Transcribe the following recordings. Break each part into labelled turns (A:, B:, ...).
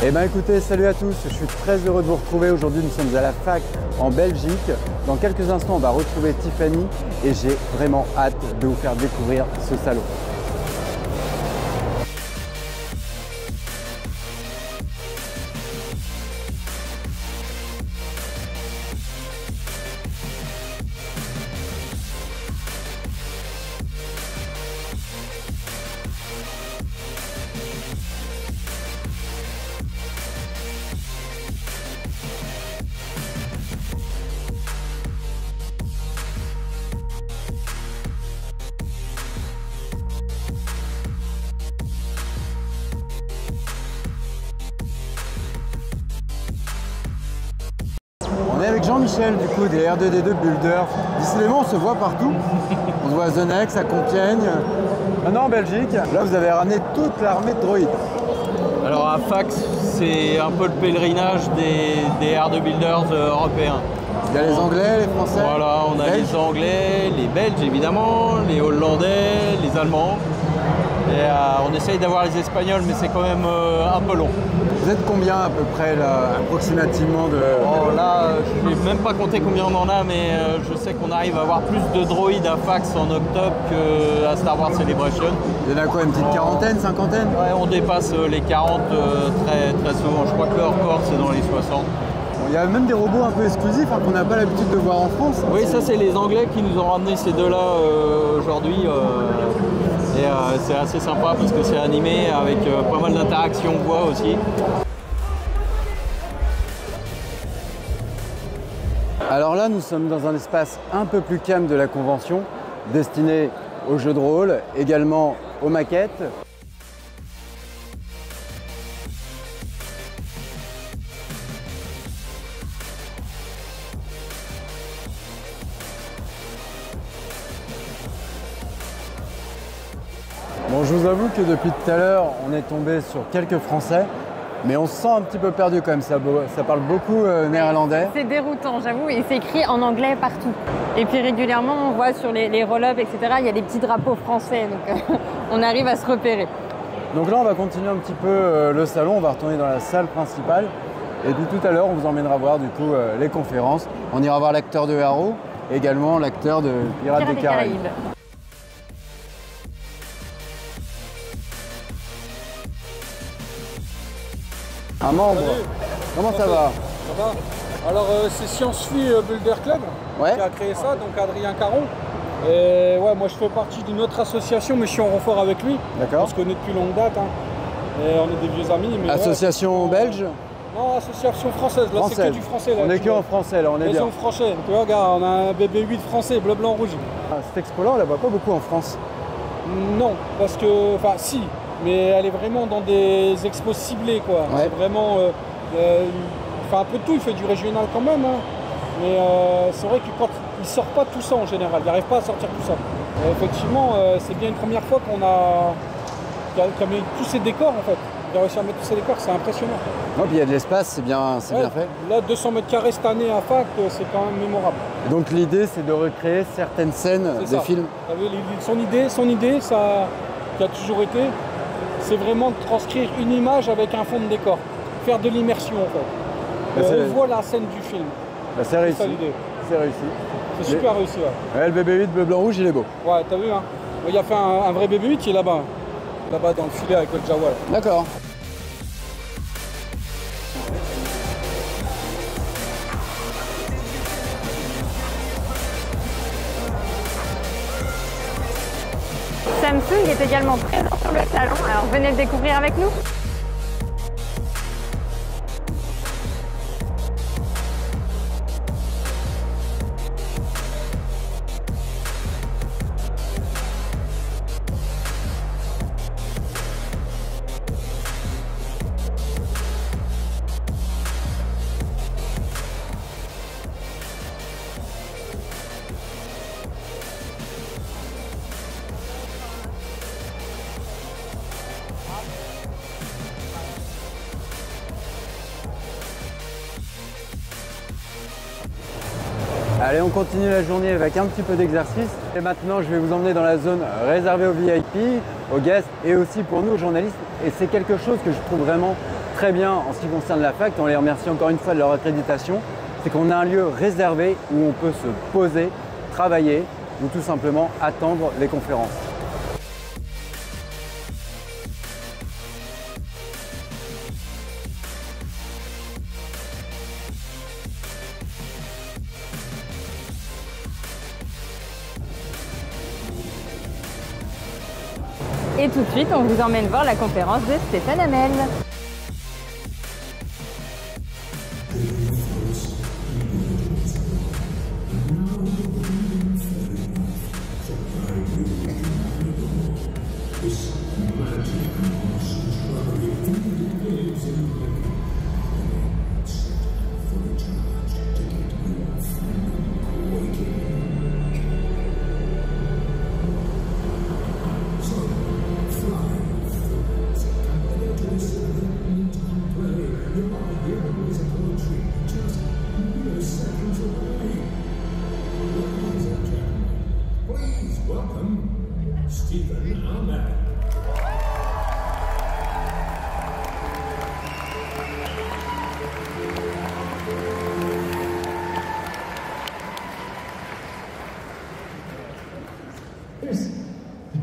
A: Eh bien écoutez, salut à tous, je suis très heureux de vous retrouver. Aujourd'hui nous sommes à la fac en Belgique. Dans quelques instants on va retrouver Tiffany et j'ai vraiment hâte de vous faire découvrir ce salon. On est avec Jean-Michel du coup des R2D2 Builders. Décidément on se voit partout. On se voit à The Next, à Compiègne, maintenant en Belgique. Là vous avez ramené toute l'armée de droïdes.
B: Alors à Fax, c'est un peu le pèlerinage des R2 Builders européens.
A: Il y a les Anglais, les Français.
B: Voilà, on a les Anglais, les Belges évidemment, les Hollandais, les Allemands. Et on essaye d'avoir les Espagnols, mais c'est quand même un peu long.
A: Vous êtes combien à peu près là, approximativement de...
B: Oh, là, je ne vais même pas compter combien on en a, mais je sais qu'on arrive à avoir plus de droïdes à Fax en octobre qu'à Star Wars Celebration.
A: Il y en a quoi, une petite quarantaine, cinquantaine?
B: Ouais, on dépasse les 40 très souvent. Je crois que le record c'est dans les 60.
A: Il y a même des robots un peu exclusifs qu'on n'a pas l'habitude de voir en France.
B: Oui, ça c'est les Anglais qui nous ont ramené ces deux-là aujourd'hui. Et c'est assez sympa parce que c'est animé avec pas mal d'interactions voix aussi.
A: Alors là, nous sommes dans un espace un peu plus calme de la convention, destiné aux jeux de rôle, également aux maquettes. Bon, je vous avoue que depuis tout à l'heure, on est tombé sur quelques Français, mais on se sent un petit peu perdu quand même, ça parle beaucoup néerlandais.
C: C'est déroutant, j'avoue, et c'est écrit en anglais partout. Et puis régulièrement, on voit sur les roll-ups, etc., il y a des petits drapeaux français, donc on arrive à se repérer.
A: Donc là, on va continuer un petit peu le salon, on va retourner dans la salle principale, et puis tout à l'heure, on vous emmènera voir du coup les conférences. On ira voir l'acteur de Haro, également l'acteur de Pirates des Caraïbes. Un membre.
D: Salut.
A: Comment ça va?
D: Ça va. Alors c'est Science-Fi Builder Club qui a créé ça, donc Adrien Caron. Et ouais, moi je fais partie d'une autre association, mais je suis en renfort avec lui.
A: D'accord.
D: On se connaît depuis longue date. Hein. Et on est des vieux amis. Mais
A: association belge?
D: Non, association française. Là c'est que du français. Là,
A: on est que en français, là on est bien.
D: Ils sont français. Tu vois, regarde, on a un BB8 français, bleu, blanc, rouge.
A: Cette expo-là, on la voit pas beaucoup en France.
D: Non, parce que, enfin si, mais elle est vraiment dans des expos ciblés quoi. Ouais. C'est vraiment, enfin un peu de tout, il fait du régional quand même, hein. Mais c'est vrai que quand il sort pas tout ça en général, il n'arrive pas à sortir tout ça. Et effectivement, c'est bien une première fois qu'on a mis tous ces décors en fait. Il a réussi à mettre tous ces décors, c'est impressionnant.
A: Non, puis il y a de l'espace, c'est bien fait.
D: Là, 200 mètres carrés cette année à Fac, c'est quand même mémorable.
A: Donc l'idée, c'est de recréer certaines scènes des films.
D: Son idée, ça, qui a toujours été, c'est vraiment de transcrire une image avec un fond de décor, faire de l'immersion en fait. On voit la scène du film.
A: Bah, c'est réussi. C'est réussi.
D: C'est super réussi. Ouais.
A: Le BB8 bleu blanc rouge, il est beau.
D: Ouais, t'as vu hein. Il a fait un vrai BB8 qui est là-bas. Là-bas dans le filet avec le Jawa.
A: D'accord.
C: Samsung est également présent sur le salon, alors venez le découvrir avec nous.
A: Allez, on continue la journée avec un petit peu d'exercice. Et maintenant, je vais vous emmener dans la zone réservée aux VIP, aux guests et aussi pour nous, aux journalistes. Et c'est quelque chose que je trouve vraiment très bien en ce qui concerne la fac, on les remercie encore une fois de leur accréditation, c'est qu'on a un lieu réservé où on peut se poser, travailler ou tout simplement attendre les conférences.
C: Et tout de suite, on vous emmène voir la conférence de Amell.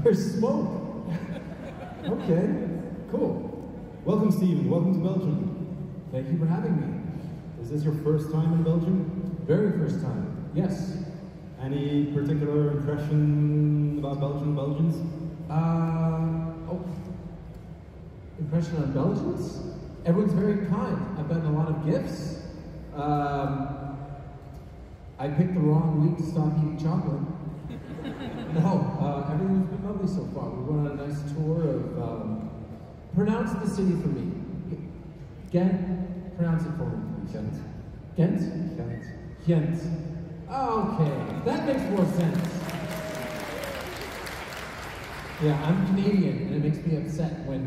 E: There's smoke. Okay, cool. Welcome, Stephen. Welcome to Belgium. Thank you for having me. Is this your first time in Belgium? Very first time, yes. Any particular impression about Belgium and Belgians? Impression on Belgians? Everyone's very kind. I've gotten a lot of gifts. I picked the wrong week to stop eating chocolate. No, everything's been lovely so far. We went on a nice tour of, pronounce the city for me. Ghent, pronounce it for me, please. Ghent. Ghent? Ghent. Ghent. Okay, that makes more sense. Yeah, I'm Canadian, and it makes me upset when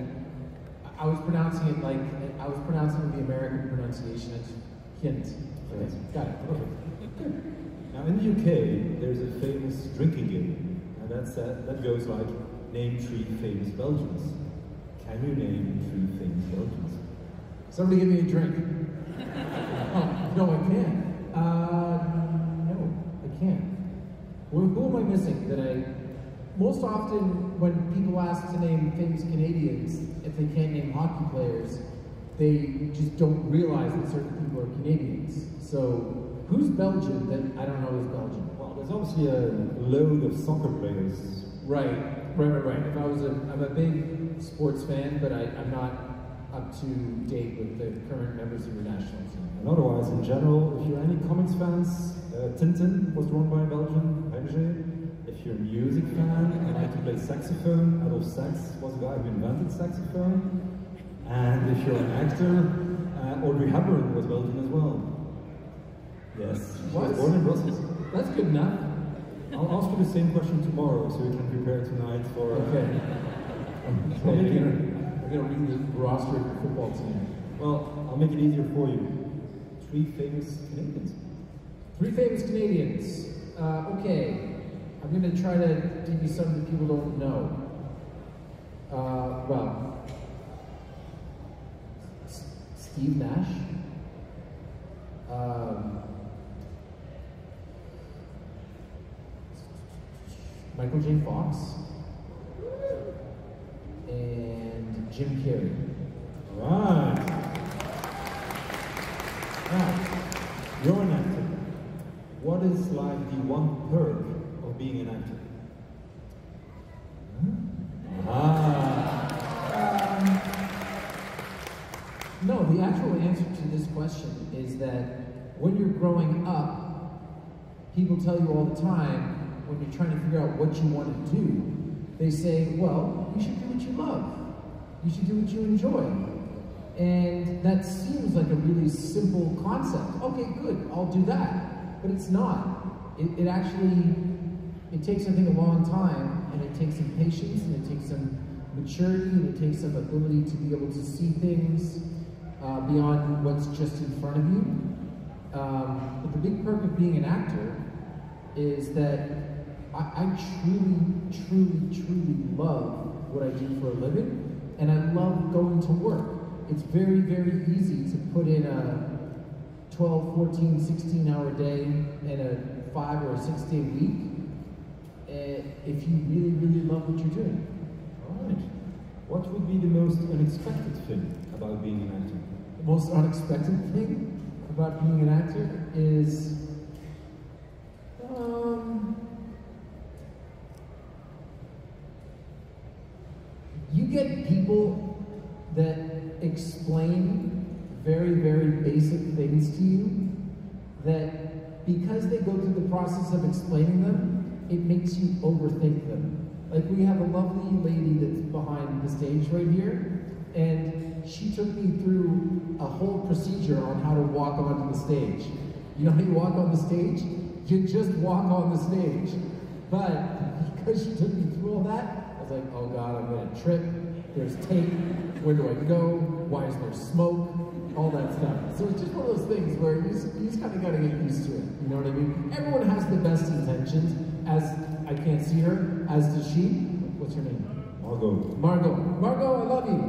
E: I was pronouncing it like, I was pronouncing the American pronunciation. It's Ghent. Okay, got it. Okay. Good. Now in the UK, there's a famous drinking game, and that goes like, name 3 famous Belgians. Can you name 3 famous Belgians? Somebody give me a drink. Oh, no, I can't. No, I can't. Well, who am I missing? Most often when people ask to name famous Canadians, if they can't name hockey players, they just don't realize that certain people are Canadians. So, who's Belgian that I don't know is Belgian? Well, there's obviously a load of soccer players. Right. If I'm a big sports fan, but I'm not up to date with the current members of your national team. And otherwise, in general, if you're any comics fans, Tintin was drawn by a Belgian, Hergé. If you're a music fan and like to play saxophone, Adolf Sax was a guy who invented saxophone. And if you're an actor, Audrey Hepburn was Belgian as well. Yes, she was born in Brussels. That's good enough. I'll ask you the same question tomorrow, so we can prepare tonight for... Okay. We're going to read the roster of the football team. Well, I'll make it easier for you. 3 famous Canadians. 3 famous Canadians. Okay. I'm going to try to give you something that people don't know. Well, Steve Nash. Michael J. Fox, and Jim Carrey. All right. Now, you're an actor. What is like the one perk of being an actor? No, the actual answer to this question is that when you're growing up, people tell you all the time, when you're trying to figure out what you want to do, they say, well, you should do what you love. You should do what you enjoy. And that seems like a really simple concept. Okay, good, I'll do that. But it's not. It actually takes, I think, a long time, and it takes some patience, and it takes some maturity, and it takes some ability to be able to see things beyond what's just in front of you. But the big perk of being an actor is that I truly love what I do for a living, and I love going to work. it's very, very easy to put in a 12, 14, 16-hour day and a 5 or a 6 day week if you really, really love what you're doing.
F: All right. What would be the most unexpected thing about being an actor?
E: The most unexpected thing about being an actor is you get people that explain very, very basic things to you that because they go through the process of explaining them, it makes you overthink them. Like we have a lovely lady that's behind the stage right here, and she took me through a whole procedure on how to walk onto the stage. You know how you walk on the stage? You just walk on the stage. But because she took me through all that, I was like, oh God, I'm gonna trip. There's tape. Where do I go? Why is there smoke? All that stuff. So it's just one of those things where you just kind of got to get used to it. You know what I mean? Everyone has the best intentions. As I can't see her, as does she. What's her name?
F: Margot.
E: Margot. Margot, I love you.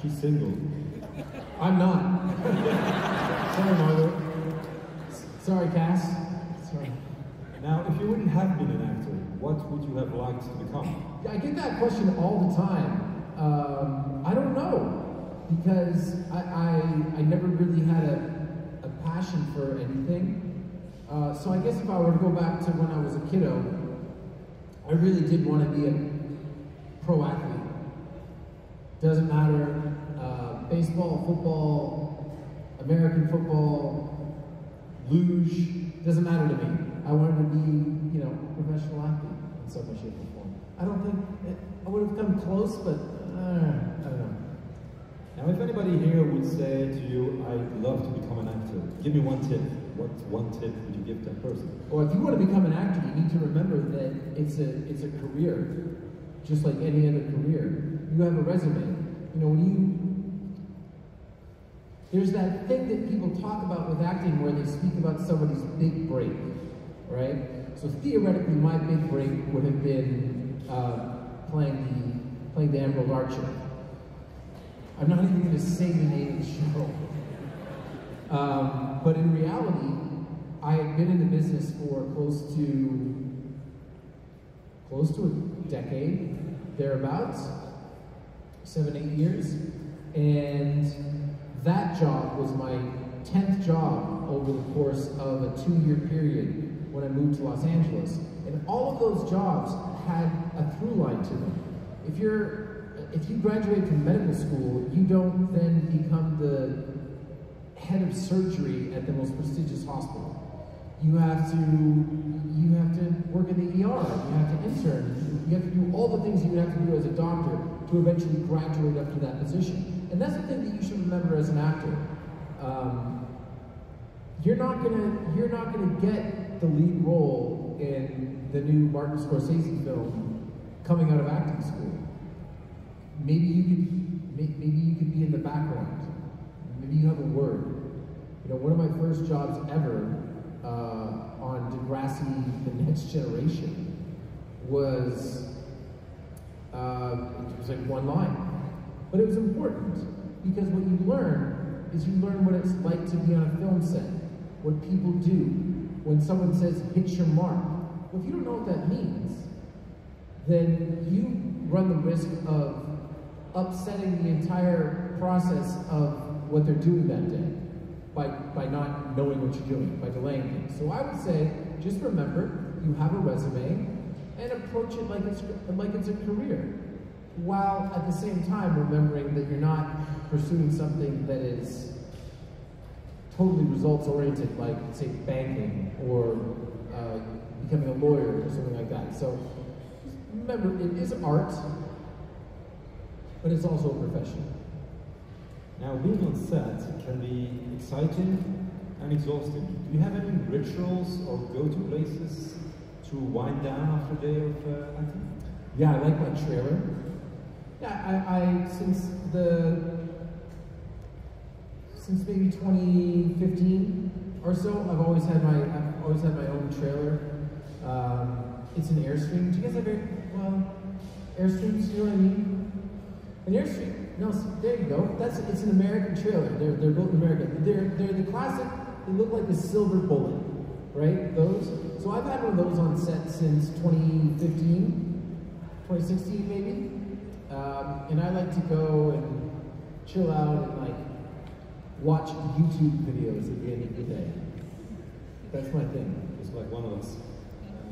F: She's single.
E: I'm not. Sorry, Margot. Sorry, Cass. Sorry.
F: Now, if you wouldn't have been an actor, what would you have liked to become?
E: I get that question all the time. I don't know. Because I never really had a passion for anything. So I guess if I were to go back to when I was a kiddo, I really did want to be a pro athlete. Doesn't matter, baseball, football, American football, luge, doesn't matter to me. I wanted to be, you know, a professional athlete in some way, shape, or form. I don't think, I would have come close, but I don't know.
F: Now, if anybody here would say to you, I'd love to become an actor, give me one tip. What one tip would you give that person?
E: Well, if you want to become an actor, you need to remember that it's a career, just like any other career. You have a resume. You know, there's that thing that people talk about with acting where they speak about somebody's big break, right? So theoretically, my big break would have been playing the Emerald Archer. I'm not even going to say the name of the show. But in reality, I had been in the business for close to a decade, thereabouts, 7, 8 years. And that job was my 10th job over the course of a 2-year period when I moved to Los Angeles. And all of those jobs had a through line to them. If you graduate from medical school, you don't then become the head of surgery at the most prestigious hospital. You have to work in the ER, you have to intern, you have to do all the things you would have to do as a doctor to eventually graduate up to that position. And that's the thing that you should remember as an actor. You're not gonna get the lead role in the new Martin Scorsese film coming out of acting school. Maybe you could be in the background. Maybe you have a word. You know, one of my first jobs ever on Degrassi, The Next Generation, was it was like one line, but it was important because what you learn is you learn what it's like to be on a film set, what people do when someone says hit your mark. Well, if you don't know what that means, then you run the risk of upsetting the entire process of what they're doing that day by not knowing what you're doing, by delaying things. So I would say, just remember, you have a resume and approach it like it's a career, while at the same time remembering that you're not pursuing something that is totally results-oriented, like, say, banking or becoming a lawyer or something like that. So remember, it is art, but it's also a profession.
F: Now, being on set can be exciting and exhausting. Do you have any rituals or go-to places to wind down after a day of acting?
E: Yeah, I like my trailer. Yeah, I since maybe 2015 or so, I've always had my own trailer. It's an Airstream. Do you guys have Airstreams? You know what I mean? An Airstream. No, so there you go. It's an American trailer. They're built in America. They're the classic. They look like a silver bullet, right? Those. So I've had one of those on set since 2015, 2016 maybe. And I like to go and chill out and like watch YouTube videos at the end of the day. That's my thing.
F: It's like one of us.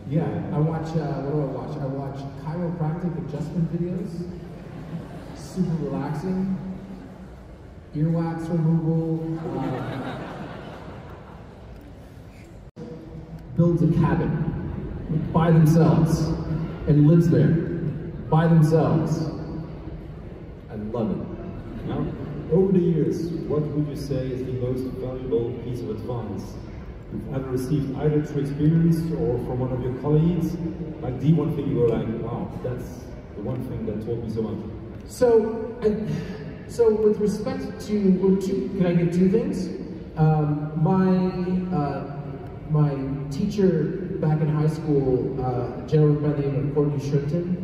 E: Yeah, I watch, what do I watch? I watch chiropractic adjustment videos. Super relaxing. Earwax removal. Builds a cabin by themselves and lives there by themselves. I love it.
F: Now, over the years, what would you say is the most valuable piece of advice you've ever received, either through experience or from one of your colleagues? Like the one thing you go like, wow, that's the one thing that taught me so much.
E: So with respect to, can I give two things? My teacher back in high school, a gentleman by the name of Courtney Shrimpton,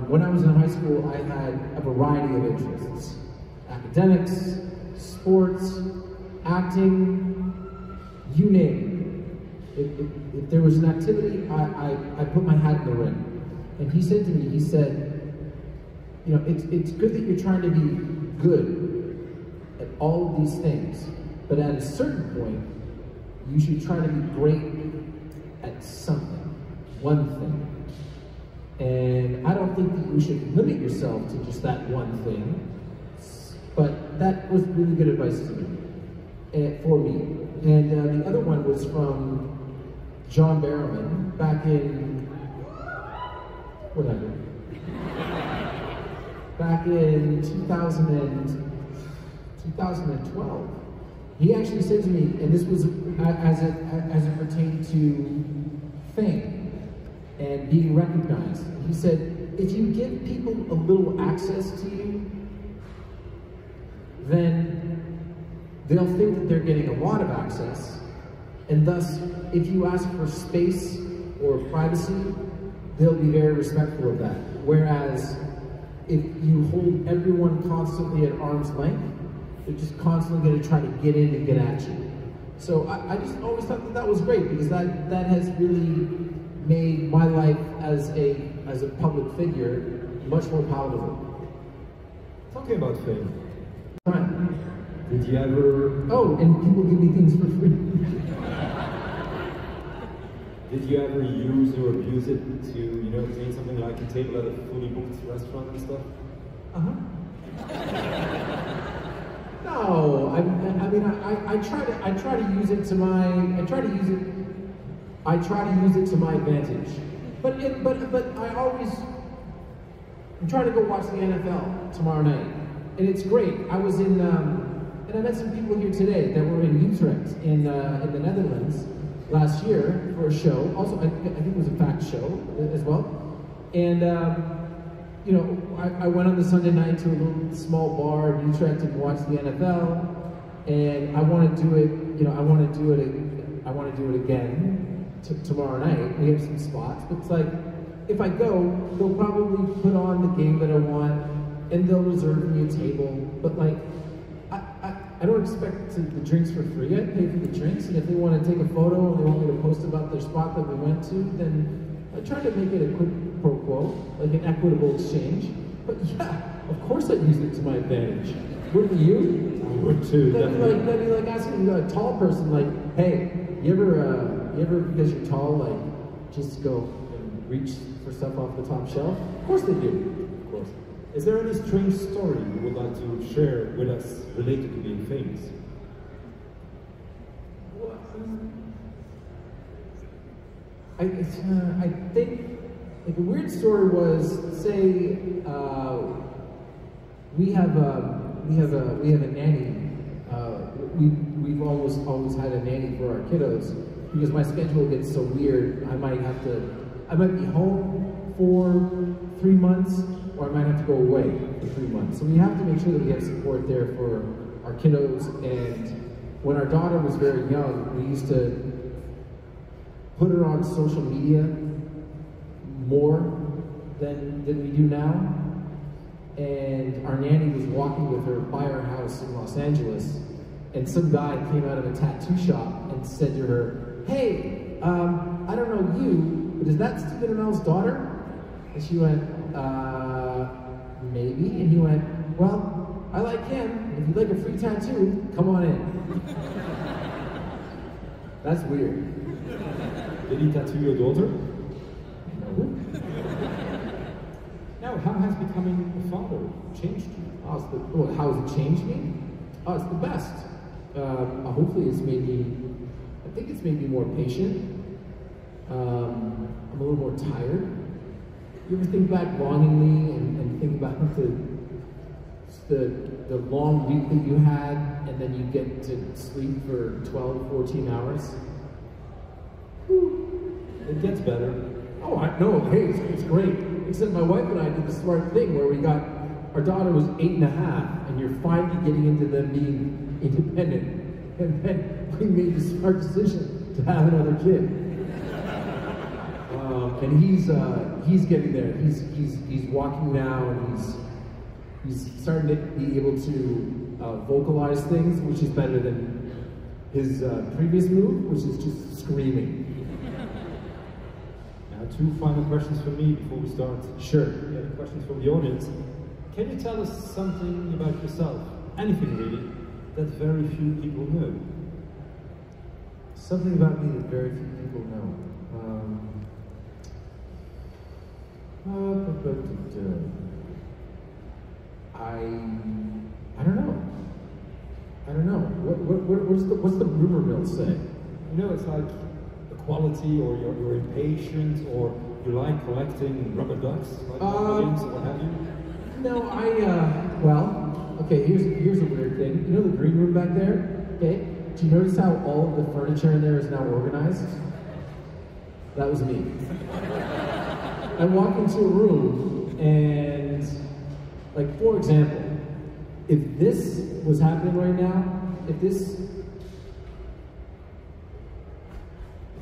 E: when I was in high school, I had a variety of interests. Academics, sports, acting, you name it. If there was an activity, I put my hat in the ring. And he said to me, he said, you know, it's good that you're trying to be good at all of these things, but at a certain point, you should try to be great at something, one thing. And I don't think that you should limit yourself to just that one thing, but that was really good advice to me, for me. And the other one was from John Barrowman back in, whatever, back in 2012. He actually said to me, and this was as it pertained to fame and being recognized. He said, if you give people a little access to you, then they'll think that they're getting a lot of access, and thus, if you ask for space or privacy, they'll be very respectful of that. Whereas, if you hold everyone constantly at arm's length, they're just constantly going to try to get in and get at you. So I just always thought that that was great, because that has really made my life as a public figure much more palatable.
F: Talking about fame.
E: Fine.
F: Did you ever...
E: Oh, and people give me things for free.
F: Did you ever use or abuse it to, you know, take something like a table at a fully booked restaurant and stuff?
E: No, I mean, I try to use it to my advantage. But I'm trying to go watch the NFL tomorrow night, and it's great. I was in, and I met some people here today that were in Utrecht in the Netherlands last year for a show. Also, I think it was a fact show as well. And you know, I went on the Sunday night to a little small bar in Utrecht and watched the NFL. And I want to do it. You know, I want to do it again tomorrow night. We have some spots, but it's like, if I go, they'll probably put on the game that I want, and they'll reserve me a table. But like, I don't expect the drinks for free. I pay for the drinks, and if they want to take a photo and they want me to post about their spot that we went to, then I try to make it a quid pro quo, like an equitable exchange. But yeah, of course I use it to my advantage. Wouldn't you?
F: I would too.
E: That'd be like asking a tall person, like, hey, you ever because you're tall, like, just go and reach for stuff off the top shelf? Of course they do. Of course.
F: Is there any strange story you would like to share with us related to being famous?
E: Well, I think, like, a weird story was, say, we have a nanny. We've always had a nanny for our kiddos, because my schedule gets so weird. I might be home for 3 months, or I might have to go away for 3 months. So we have to make sure that we have support there for our kiddos. And when our daughter was very young, we used to put her on social media more than we do now. and our nanny was walking with her by our house in Los Angeles, and some guy came out of a tattoo shop and said to her, "Hey, I don't know you, but is that Stephen Amell's daughter?" And she went, maybe. And he went, "Well, I like him. If you'd like a free tattoo, come on in." That's weird.
F: Did he tattoo your daughter?
E: No.
F: Now, how has becoming a father changed you?
E: How has it changed me? Oh, it's the best. Hopefully it's made me, I think it's made me more patient. I'm a little more tired. You ever think back longingly and think about the long week that you had, and then you get to sleep for 12, 14 hours?
F: It gets better.
E: Oh, I know. Hey, it's great. Except my wife and I did the smart thing where our daughter was 8.5, and you're finally getting into them being independent. And then we made the smart decision to have another kid. And he's getting there. He's walking now, and he's starting to be able to vocalize things, which is better than his previous move, which is just screaming.
F: Now, 2 final questions from me before we start.
E: Sure.
F: We have questions from the audience. Can you tell us something about yourself, anything really, that very few people know?
E: Something about me that very few people know. I don't know. I don't know. What's the rumor mill say?
F: You know, it's like equality, or you're impatient, or you like collecting rubber ducks, like games, or what have you.
E: No, well, okay, here's a weird thing. You know the green room back there? Okay? Do you notice how all of the furniture in there is now organized? That was me. I walk into a room and, like, for example, if this was happening right now, if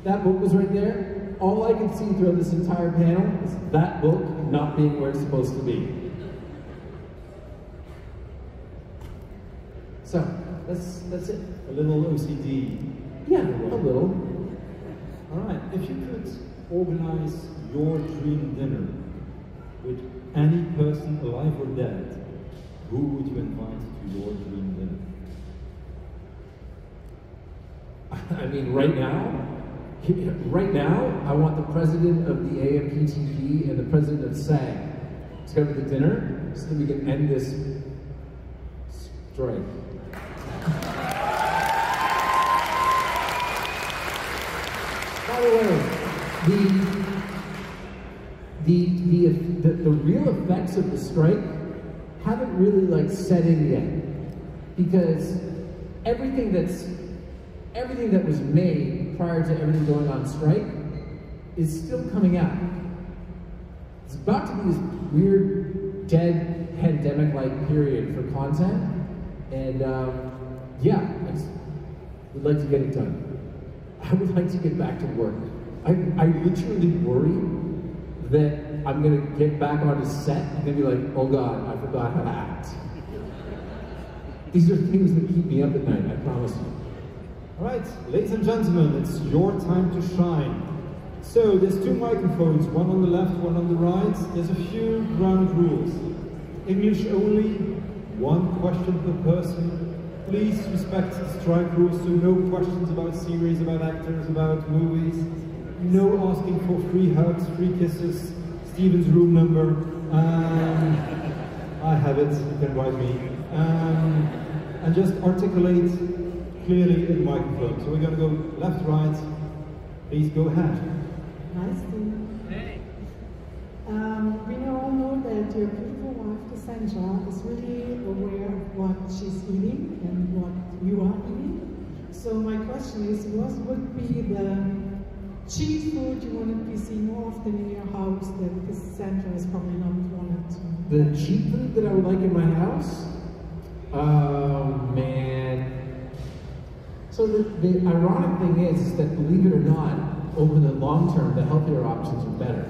E: that book was right there, all I could see throughout this entire panel is that book not being where it's supposed to be. So, that's it.
F: A little OCD.
E: Yeah, a little.
F: All right, if you could organize your dream dinner with any person alive or dead, who would you invite to your dream dinner?
E: I mean, right now, I want the president of the AMPTP and the president of SAG to come to the dinner so that we can end this strike. By the way, the real effects of the strike haven't really like set in yet, because everything that was made prior to everything going on strike is still coming out. It's about to be this weird, dead, pandemic-like period for content, and yeah, I would like to get it done. I would like to get back to work. I literally worry that I'm gonna get back on a set and then be like, oh God, I forgot how to act. These are things that keep me up at night, I promise you.
F: All right, ladies and gentlemen, it's your time to shine. So there's 2 microphones, one on the left, one on the right. There's a few ground rules. English only, 1 question per person. Please respect the strike rules, so no questions about series, about actors, about movies. No asking for free hugs, free kisses, Steven's room number. I have it, you can write me. And just articulate clearly in the microphone. So we're going to go left, right. Please go ahead.
G: Hi, Steve. Hey. We all know that your beautiful wife, Cassandra, is really aware of what she's eating and what you are eating. So my question is, what would be the cheap food you want to be seen more often in your house that Cassandra is probably not wanted to?
E: The cheap food that I would like in my house? Oh, man. So the ironic thing is that, believe it or not, over the long term, the healthier options are better.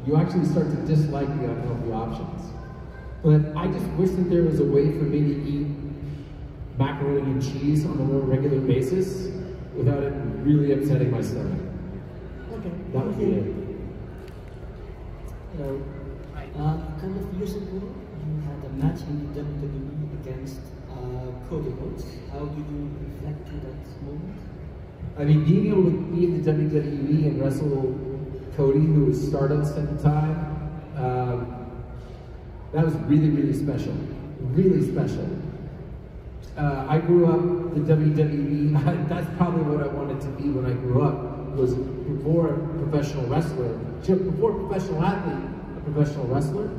E: You actually start to dislike the unhealthy options. But I just wish that there was a way for me to eat macaroni and cheese on a more regular basis without it really upsetting my stomach.
G: Okay.
E: That would be it.
H: Hello. A couple of years ago, you had a match in the WWE against Cody Rhodes. How do you reflect to that moment?
E: I mean, being able to be in the WWE and wrestle Cody, who was Stardust at the time, that was really, really special. Really special. I grew up the WWE. That's probably what I wanted to be when I grew up. Was before a professional wrestler, before a professional athlete, a professional wrestler.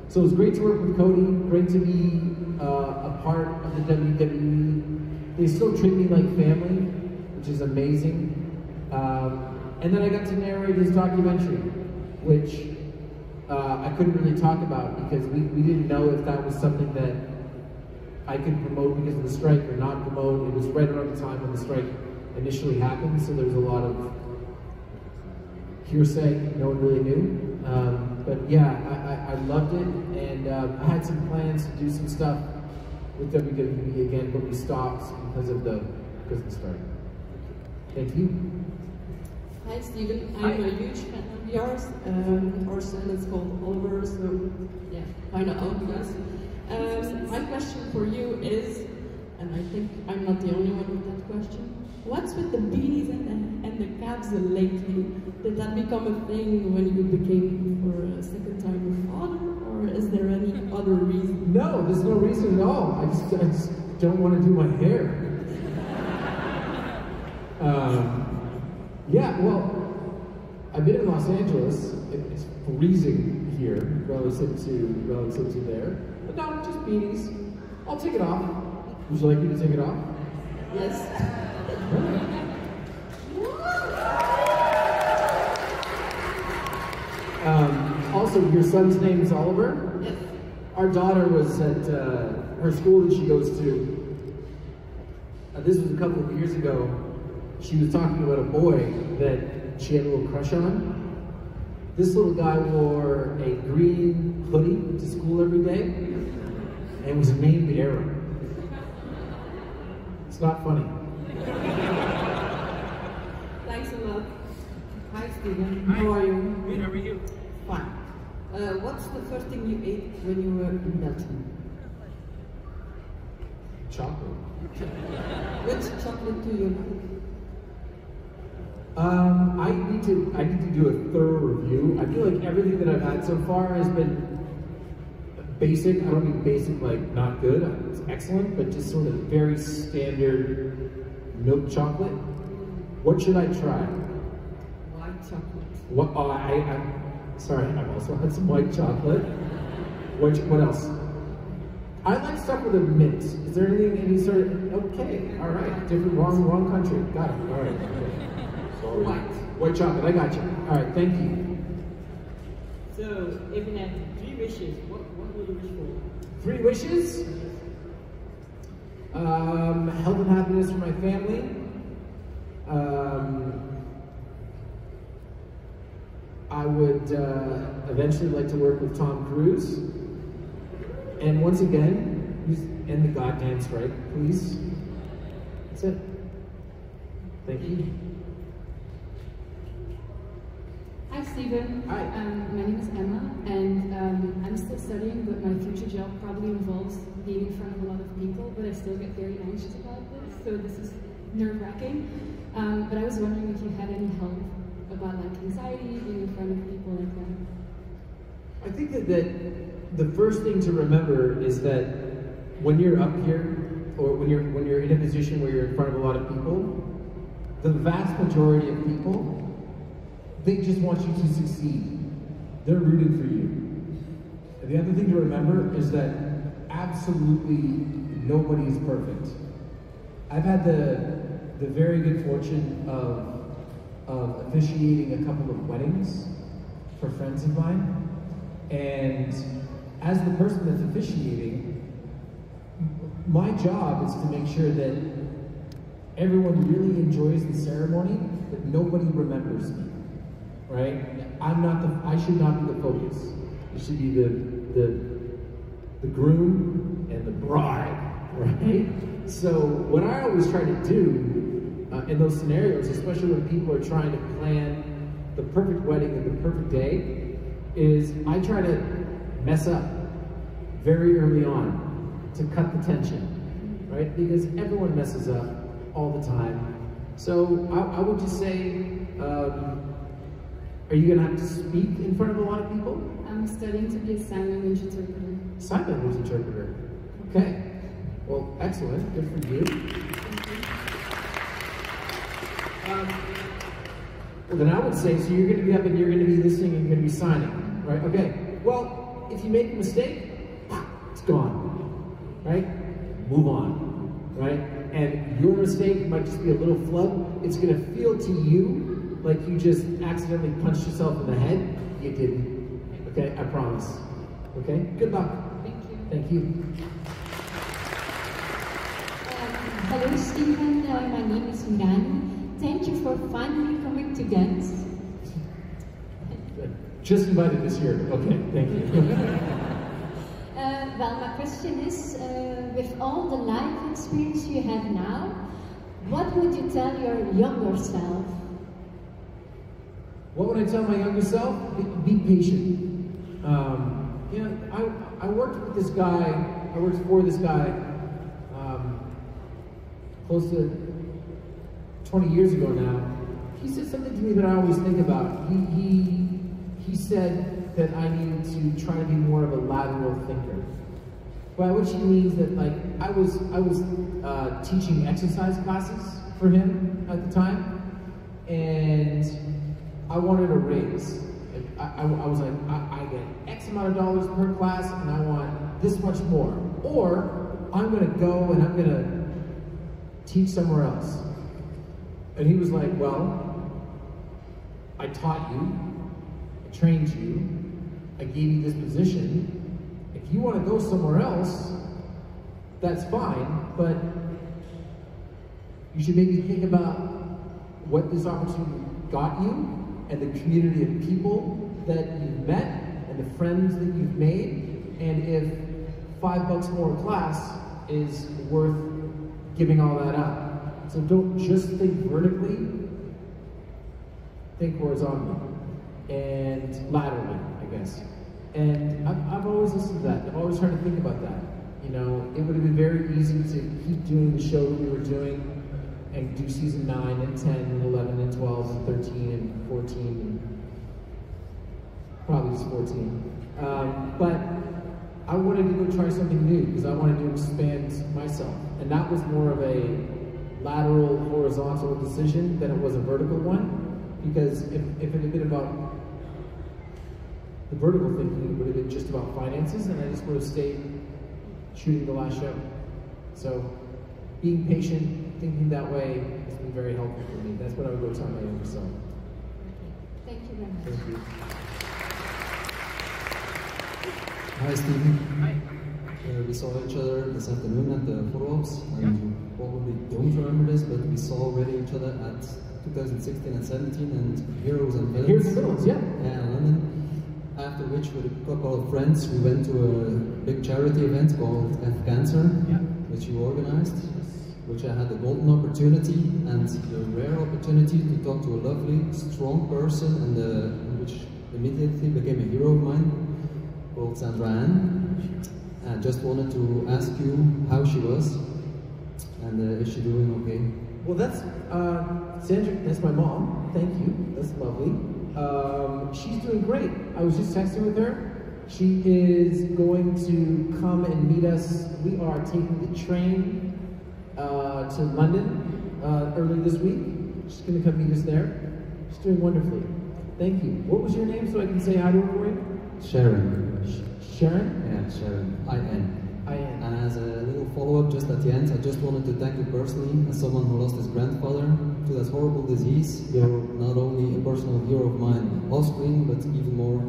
E: So it was great to work with Cody. Great to be a part of the WWE. They still treat me like family, which is amazing. And then I got to narrate his documentary, which I couldn't really talk about because we didn't know if that was something that I could promote because of the strike or not promote. It was right around the time when the strike initially happened, so there was a lot of hearsay, no one really knew. But yeah, I loved it, and I had some plans to do some stuff with WWE again, but we stopped because of the strike. Thank you.
I: Hi Steven, I'm a huge fan of yours. Our son is called Oliver, so yeah, kind of obvious. My question for you is, and I think I'm not the only one with that question, what's with the beanies and the caps lately? Did that become a thing when you became, for a second time, a father, or is there any other reason?
E: No, there's no reason at all. I just don't want to do my hair. Yeah, well, I've been in Los Angeles. It's freezing here relative to there. But no, just beanies. I'll take it off. Would you like me to take it off?
I: Yes.
E: Also, your son's name is Oliver?
I: Yes.
E: Our daughter was at her school that she goes to. This was a couple of years ago. She was talking about a boy that she had a little crush on. This little guy wore a green hoodie to school every day and was named Aaron. It's not funny.
I: Thanks a lot.
J: Hi Steven, how are you?
B: Good, how are you?
J: Fine. What's the first thing you ate when you were in Belgium?
E: Chocolate.
J: Which chocolate do you like?
E: I need to do a thorough review. I feel like everything that I've had so far has been basic. I don't mean basic like not good. It's excellent, but just sort of very standard milk chocolate. What should I try?
J: White chocolate.
E: What? Oh, I'm sorry. I've also had some white chocolate. What else? I like stuff with a mint. Is there anything, any sort of? Okay, all right. Different, wrong country. Got it. All right. Okay. White chocolate, I got you. All right, thank you.
I: So, if you had 3 wishes, what would you wish for?
E: 3 wishes? Health and happiness for my family. I would eventually like to work with Tom Cruise. And once again, just end the goddamn strike, please. That's it. Thank you.
K: Hi Steven,
E: Hi.
K: My name is Emma, and I'm still studying, but my future job probably involves being in front of a lot of people, but I still get very anxious about this, so this is nerve-wracking. But I was wondering if you had any help about like anxiety, being in front of people like that.
E: I think that the first thing to remember is that when you're up here, or when you're in a position where you're in front of a lot of people, the vast majority of people, they just want you to succeed. They're rooting for you. And the other thing to remember is that absolutely nobody is perfect. I've had the very good fortune of officiating a couple of weddings for friends of mine. And as the person that's officiating, my job is to make sure that everyone really enjoys the ceremony, but nobody remembers me. Right? I should not be the focus. It should be the the groom and the bride, right? So what I always try to do in those scenarios, especially when people are trying to plan the perfect wedding and the perfect day, is I try to mess up very early on to cut the tension, right? Because everyone messes up all the time. So I would just say, are you gonna have to speak in front of a lot of people?
K: I'm studying to be a sign language interpreter.
E: Sign language interpreter. Okay. Well, excellent. Good for you. Well, then I would say, so you're going to be up and you're going to be listening and you're going to be signing, right? Okay. Well, if you make a mistake, it's gone, right? Move on, right? And your mistake might just be a little flub. It's going to feel to you like you just accidentally punched yourself in the head. You didn't. Okay? I promise. Okay? Good luck.
K: Thank you.
E: Thank you.
L: Hello, Stephen. My name is Mirani. Thank you for finally coming to Ghent.
E: Just invited this year. Okay, thank you.
L: Well, my question is, with all the life experience you have now, what would you tell your younger self?
E: What would I tell my younger self? Be patient. You know, I worked with this guy, I worked for this guy close to 20 years ago now. He said something to me that I always think about. He said that I needed to try to be more of a lateral thinker. By which he means that, like, I was teaching exercise classes for him at the time, and I wanted a raise. I was like, I get X amount of dollars per class, and I want this much more. Or I'm gonna go and I'm gonna teach somewhere else. And he was like, well, I taught you, I trained you, I gave you this position. If you want to go somewhere else, that's fine, but you should maybe think about what this opportunity got you and the community of people that you've met and the friends that you've made, and if $5 more a class is worth giving all that up. So don't just think vertically, think horizontally and laterally, I guess. And I've always listened to that. I've always tried to think about that. You know, it would have been very easy to keep doing the show that we were doing and do season 9 and 10 and 11 and 12 and 13 and 14 and probably just 14. But I wanted to go try something new because I wanted to expand myself. And that was more of a lateral, horizontal decision than it was a vertical one. Because if it had been about the vertical thinking, it would have been just about finances, and I just would have stayed shooting the last show. So being patient, thinking that way has been very helpful for me. That's what I would go tell my younger self.
L: Thank you very much.
E: Thank you.
M: Hi, Stephen. Hi. We saw each other this afternoon at the photo ops, and you probably don't remember this, but we saw already each other at 2016 and 17 and Heroes and Villains.
E: Heroes and Villains, yeah.
M: Yeah, in London. After which, with a couple of friends, we went to a big charity event called F Cancer, which you organized, which I had the golden opportunity and the rare opportunity to talk to a lovely, strong person, and which immediately became a hero of mine, called Sandra Ann. I just wanted to ask you how she was, and is she doing okay?
E: Well, that's Sandra. That's my mom. Thank you. That's lovely. She's doing great. I was just texting with her. She is going to come and meet us. We are taking the train to London early this week. She's going to come meet us there. She's doing wonderfully. Thank you. What was your name so I can say hi to her for you?
M: Sharon.
E: Sharon?
M: Yeah, Sharon. I-N.
E: I-N.
M: And as a little follow-up just at the end, I just wanted to thank you personally as someone who lost his grandfather to that horrible disease.
E: Yeah.
M: You're not only a personal hero of mine off-screen, but even more,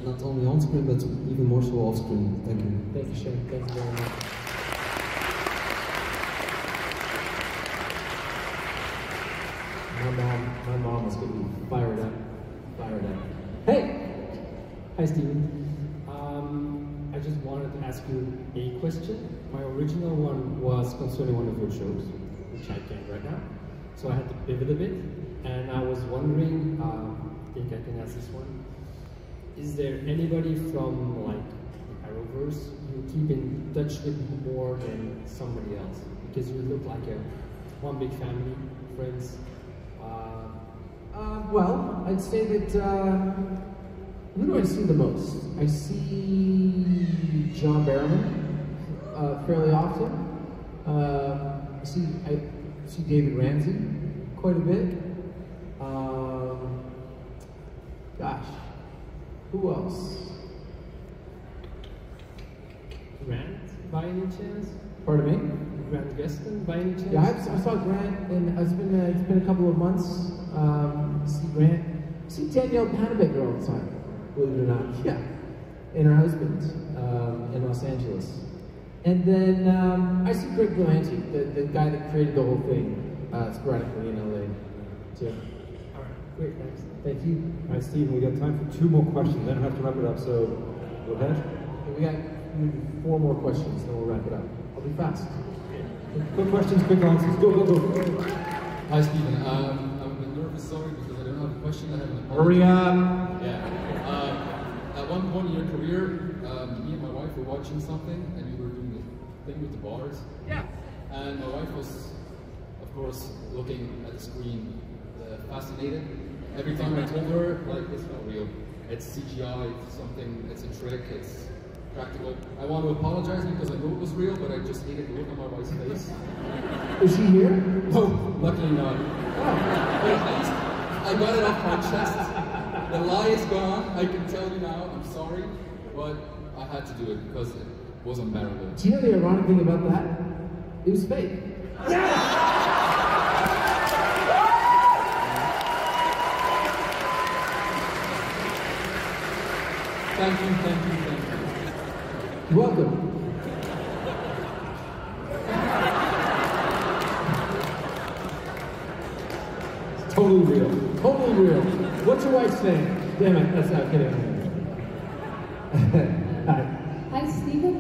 M: not only on-screen, but even more so off-screen. Thank you.
E: Thank you, Sharon. Thank you very much. My mom was going to be fired up. Fired up. Hey!
N: Hi, Stephen. I just wanted to ask
E: you a question. My original one was concerning one of your shows, which I can't right now. So I had to pivot a bit, and I was wondering, I think I can ask this one. Is there anybody from like the Arrowverse you keep in touch with more than somebody else? Because you look like one big family, friends.
N: Well, I'd say that, who do I see the most? I see John Barrowman fairly often. I see David Ramsey quite a bit. Gosh, who else?
E: Grant, by any chance?
N: Pardon me?
E: Grant Gustin, by any chance?
N: Yeah, I saw Grant, and it's been a couple of months. See Grant. See Danielle Panabaker all the time, believe it or not. Yeah, and her husband in Los Angeles. And then I see Greg Galanti, the guy that created the whole thing, sporadically in LA, too.
E: All right, great, thanks.
N: Thank you.
F: All right, Stephen, we got time for 2 more questions, then we have to wrap it up, so go ahead.
N: We got 4 more questions, then we'll wrap it up. I'll be fast.
F: Quick questions, quick answers. Go, go, go.
M: Hi, Stephen. I'm a bit nervous, sorry, because I don't have a question. I have an apology.
N: Hurry up.
M: Yeah. At one point in your career, me and my wife were watching something, and you were doing the thing with the bars. Yeah. And my wife was, of course, looking at the screen, fascinated. Every time I told her, like, it's not real. It's CGI, it's something, it's a trick, it's practical. I want to apologize because I know it was real, but I just hated the look on my wife's face.
N: Is she here?
M: No, luckily not. But at least I got it off my chest. The lie is gone. I can tell you now. I'm sorry, but I had to do it because it was unbearable.
N: Do you know the ironic thing about that? It was fake.
M: Thank you, thank you, thank you.
N: You're welcome. It's totally real. Totally real. What's your wife's name? Damn it, that's not kidding. Hi.
K: Hi, Stephen.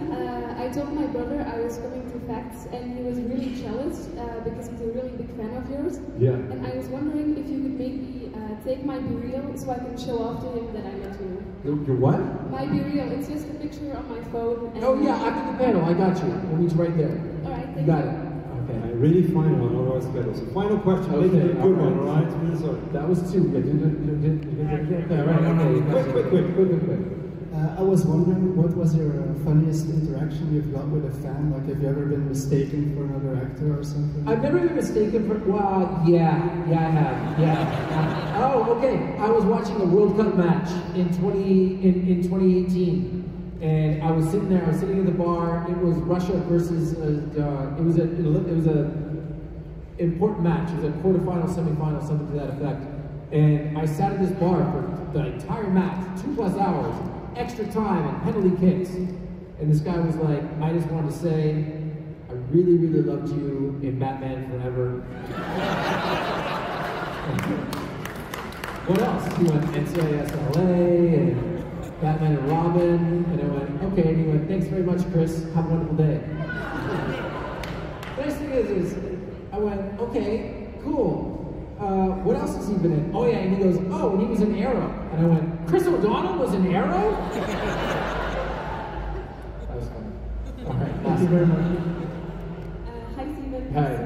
K: I told my brother I was coming to Facts, and he was really jealous because he's a really big fan of yours.
N: Yeah.
K: And I was wondering if you could maybe take my Be Real so I can show off to him that I met you.
N: Your what?
K: My Be Real. It's just a picture on my phone. And
N: Oh yeah, after the panel, I got you. It's right there.
K: All right,
N: You got it. Okay.
F: I really final one, otherwise better. So final question, make it a good one, all right? Really sorry.
N: That was 2. Okay, right, quick.
O: I was wondering, what was your funniest interaction you've got with a fan? Like, have you ever been mistaken for another actor or something?
N: I've never been mistaken for, well, yeah, I have, yeah. Oh, okay, I was watching a World Cup match in 2018, and I was sitting in the bar. It was Russia versus, it was a important match. It was a quarterfinal, semifinal, something to that effect. And I sat in this bar for the entire match, 2+ hours. Extra time and penalty kicks. And this guy was like, I just wanted to say, I really, really loved you in Batman Forever. What else? He went NCIS LA and Batman and Robin. And I went, okay. And he went, thanks very much, Chris. Have a wonderful day. The nice thing is I went, okay, cool. What else has he been in? Oh yeah, and he goes, oh, and he was in Arrow. And I went, Chris O'Donnell was in Arrow? That was fun. All right, thank you very much.
K: Hi, Stephen.
N: Hi.
K: So,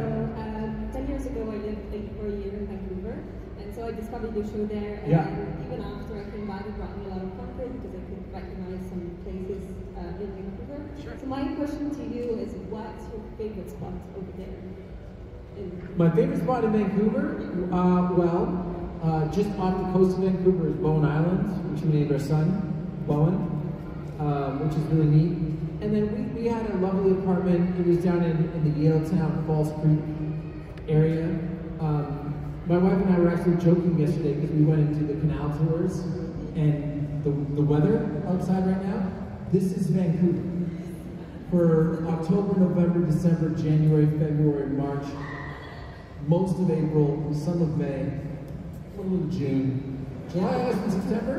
K: 10 years ago, I lived for a year in Vancouver, and so I discovered your show there. And
N: Yeah.
K: even after I came back, it brought me a lot of comfort because I could recognize some places in Vancouver. Sure. So my question to you is, what's your favorite spot over there?
N: My favorite spot in Vancouver, just off the coast of Vancouver is Bowen Island, which we named our son, Bowen, which is really neat. And then we had a lovely apartment. It was down in the Yaletown, Falls Creek area. My wife and I were actually joking yesterday because we went into the canal tours, and the weather outside right now, this is Vancouver. For October, November, December, January, February, March, most of April, some of May, a little of June, July, August, and September.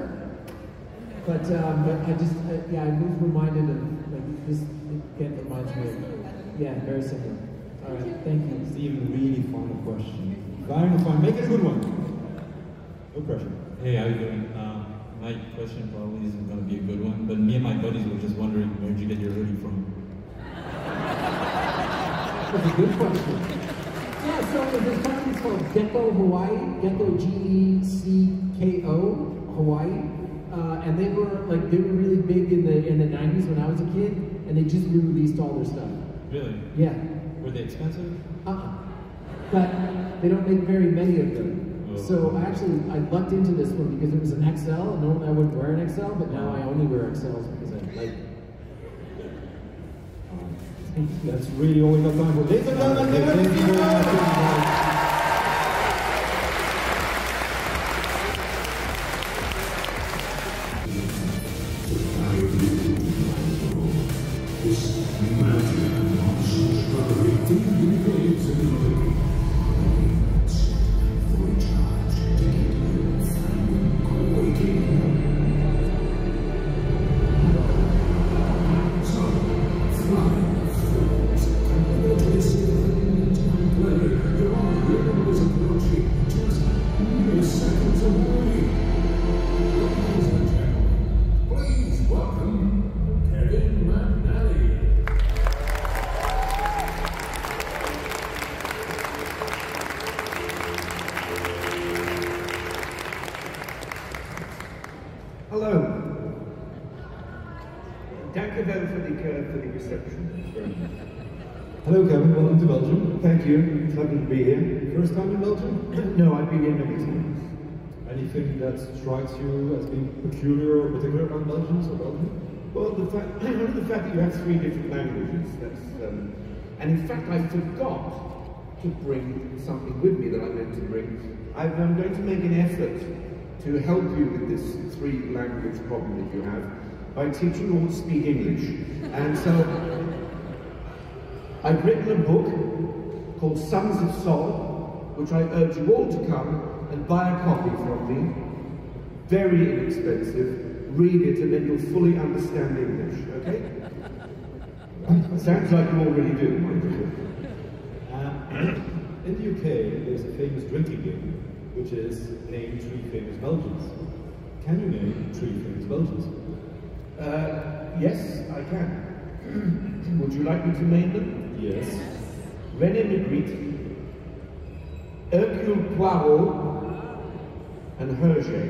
N: But I just, I was reminded of like this again, reminds me of, yeah, very similar. All right, thank you.
F: Stephen, really final question. Fine, make it a good one. No pressure.
P: Hey, how you doing? My question probably isn't going to be a good one, but me and my buddies were just wondering, where'd you get your hoodie from?
N: That's a good question. Yeah, so there's a company called Gecko Hawaii, Gecko Gecko Hawaii, and they were really big in the 90s when I was a kid, and they just re-released all their stuff.
P: Really?
N: Yeah.
P: Were they expensive?
N: But they don't make very many of them. So I lucked into this one because it was an XL, and normally I wouldn't wear an XL, but now I only wear XLs because I like it.
F: That's really all we got time for. Ladies and gentlemen, thank you very much.
Q: Hello Kevin, welcome to Belgium. Thank you, it's lovely to be here. First time in Belgium? No, I've been here many times.
F: Anything that strikes you as being peculiar or particular about Belgians or Belgium?
Q: Well, the fact that you have 3 different languages, and in fact I forgot to bring something with me that I meant to bring. I'm going to make an effort to help you with this 3-language problem that you have by teaching you all to speak English. And so, I've written a book called Sons of Sol, which I urge you all to come and buy a copy from me. Very inexpensive. Read it and then you'll fully understand English, okay? Sounds like you already do, mind you.
F: In the UK, there's a famous drinking game, which is name 3 famous Belgians. Can you name 3 famous Belgians?
Q: Yes, I can. Would you like me to name them?
F: Yes.
Q: René Magritte, Hercule Poirot, and Hergé.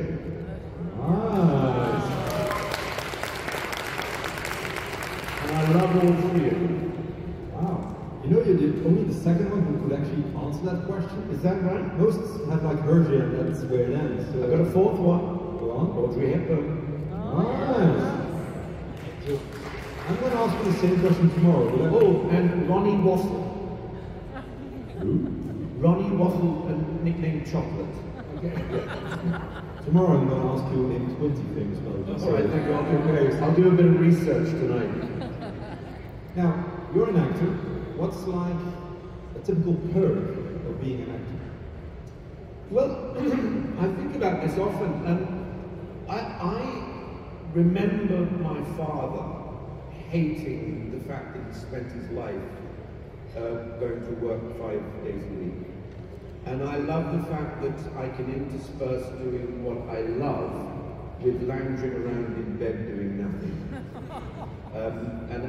F: Nice.
Q: And I love all 3 of them.
F: Wow. You know, you're only the second one who could actually answer that question.
Q: Is that right?
F: Most have like Hergé, and that's where it ends. So
Q: I got a 4th one.
F: Go on.
Q: Audrey Hepburn.
F: Nice. So, I'm going to ask you the same question tomorrow.
Q: Oh, and Ronnie Waffle.
F: Who?
Q: Ronnie Waffle, nicknamed Chocolate. Okay.
F: Tomorrow I'm going to ask you to name 20 famous Belgians.
Q: All right, thank you. I'll do a bit of research tonight.
F: Now, you're an actor. What's like a typical perk of being an actor?
Q: Well, I think about this often. I remember my father hating the fact that he spent his life going to work 5 days a week. And I love the fact that I can intersperse doing what I love with lounging around in bed doing nothing. And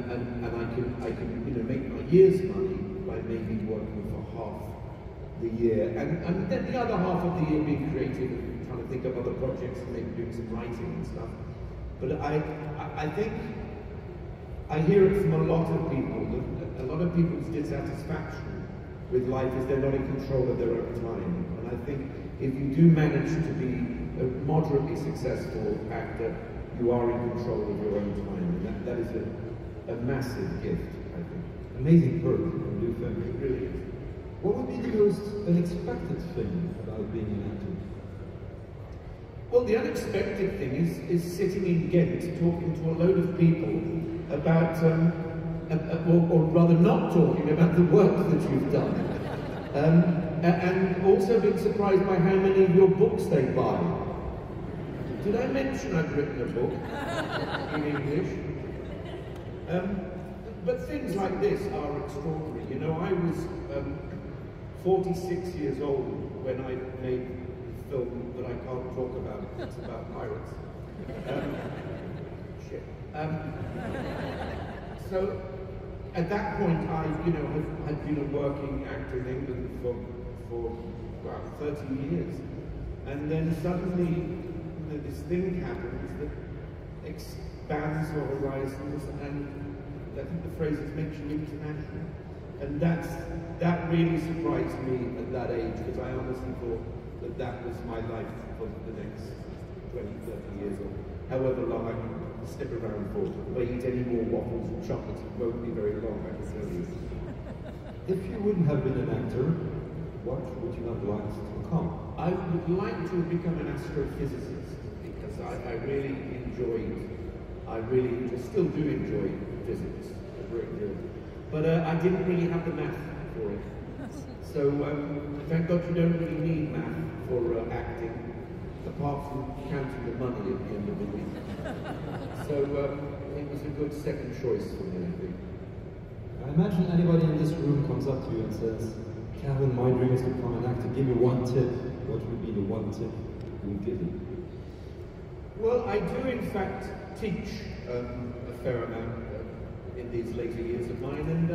Q: I can make my year's money by maybe working for half the year. And then the other half of the year being creative and trying to think of other projects and maybe doing some writing and stuff. But I think I hear it from a lot of people, that a lot of people's dissatisfaction with life is they're not in control of their own time. And I think if you do manage to be a moderately successful actor, you are in control of your own time. And that is a massive gift, I think.
F: Amazing perk, I do think.
Q: It really is.
F: What would be the most unexpected thing about being an actor?
Q: Well, the unexpected thing is sitting in Ghent talking to a load of people about, or rather not talking about the work that you've done. And also being surprised by how many of your books they buy. Did I mention I've written a book in English? But things like this are extraordinary. You know, I was 46 years old when I made a film that I can't talk about. It's about pirates. Shit. So at that point, I, you know, had been a working actor in England for about 30 years, and then suddenly, you know, this thing happens that expands your horizons, and I think the phrase is makes you international, and that really surprised me at that age, because I honestly thought that was my life for the next 20, 30 years, or however long I can stick around for. If I eat any more waffles and chocolates, it won't be very long, I can tell you.
F: If you wouldn't have been an actor, what would you have liked to become?
Q: I would like to become an astrophysicist, because I really still do enjoy physics a great deal. But I didn't really have the math for it. So thank God you don't really need math for acting, apart from counting the money at the end of the week. So it was a good second choice for me, I think.
F: I imagine anybody in this room comes up to you and says, Calvin, my dream is to become an actor. Give me one tip. What would be the one tip you would give me?
Q: Well, I do in fact teach a fair amount in these later years of mine, and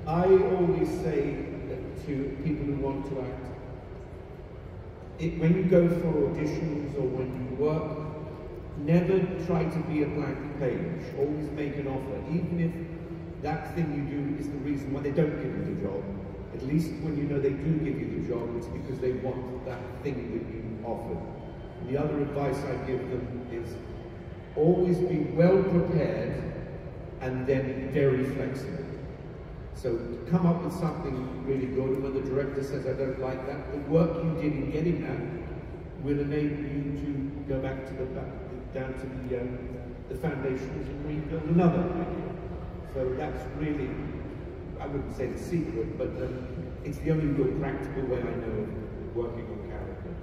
Q: I always say to people who want to act, when you go for auditions or when you work, never try to be a blank page. Always make an offer, even if that thing you do is the reason why they don't give you the job. At least when you know they do give you the job, it's because they want that thing that you offered. And the other advice I give them is always be well prepared and then very flexible. So come up with something really good, and when the director says, I don't like that, the work you did in getting that will enable you to go back to down to the foundations and rebuild another idea. So that's really, I wouldn't say the secret, but it's the only real practical way I know of working on character.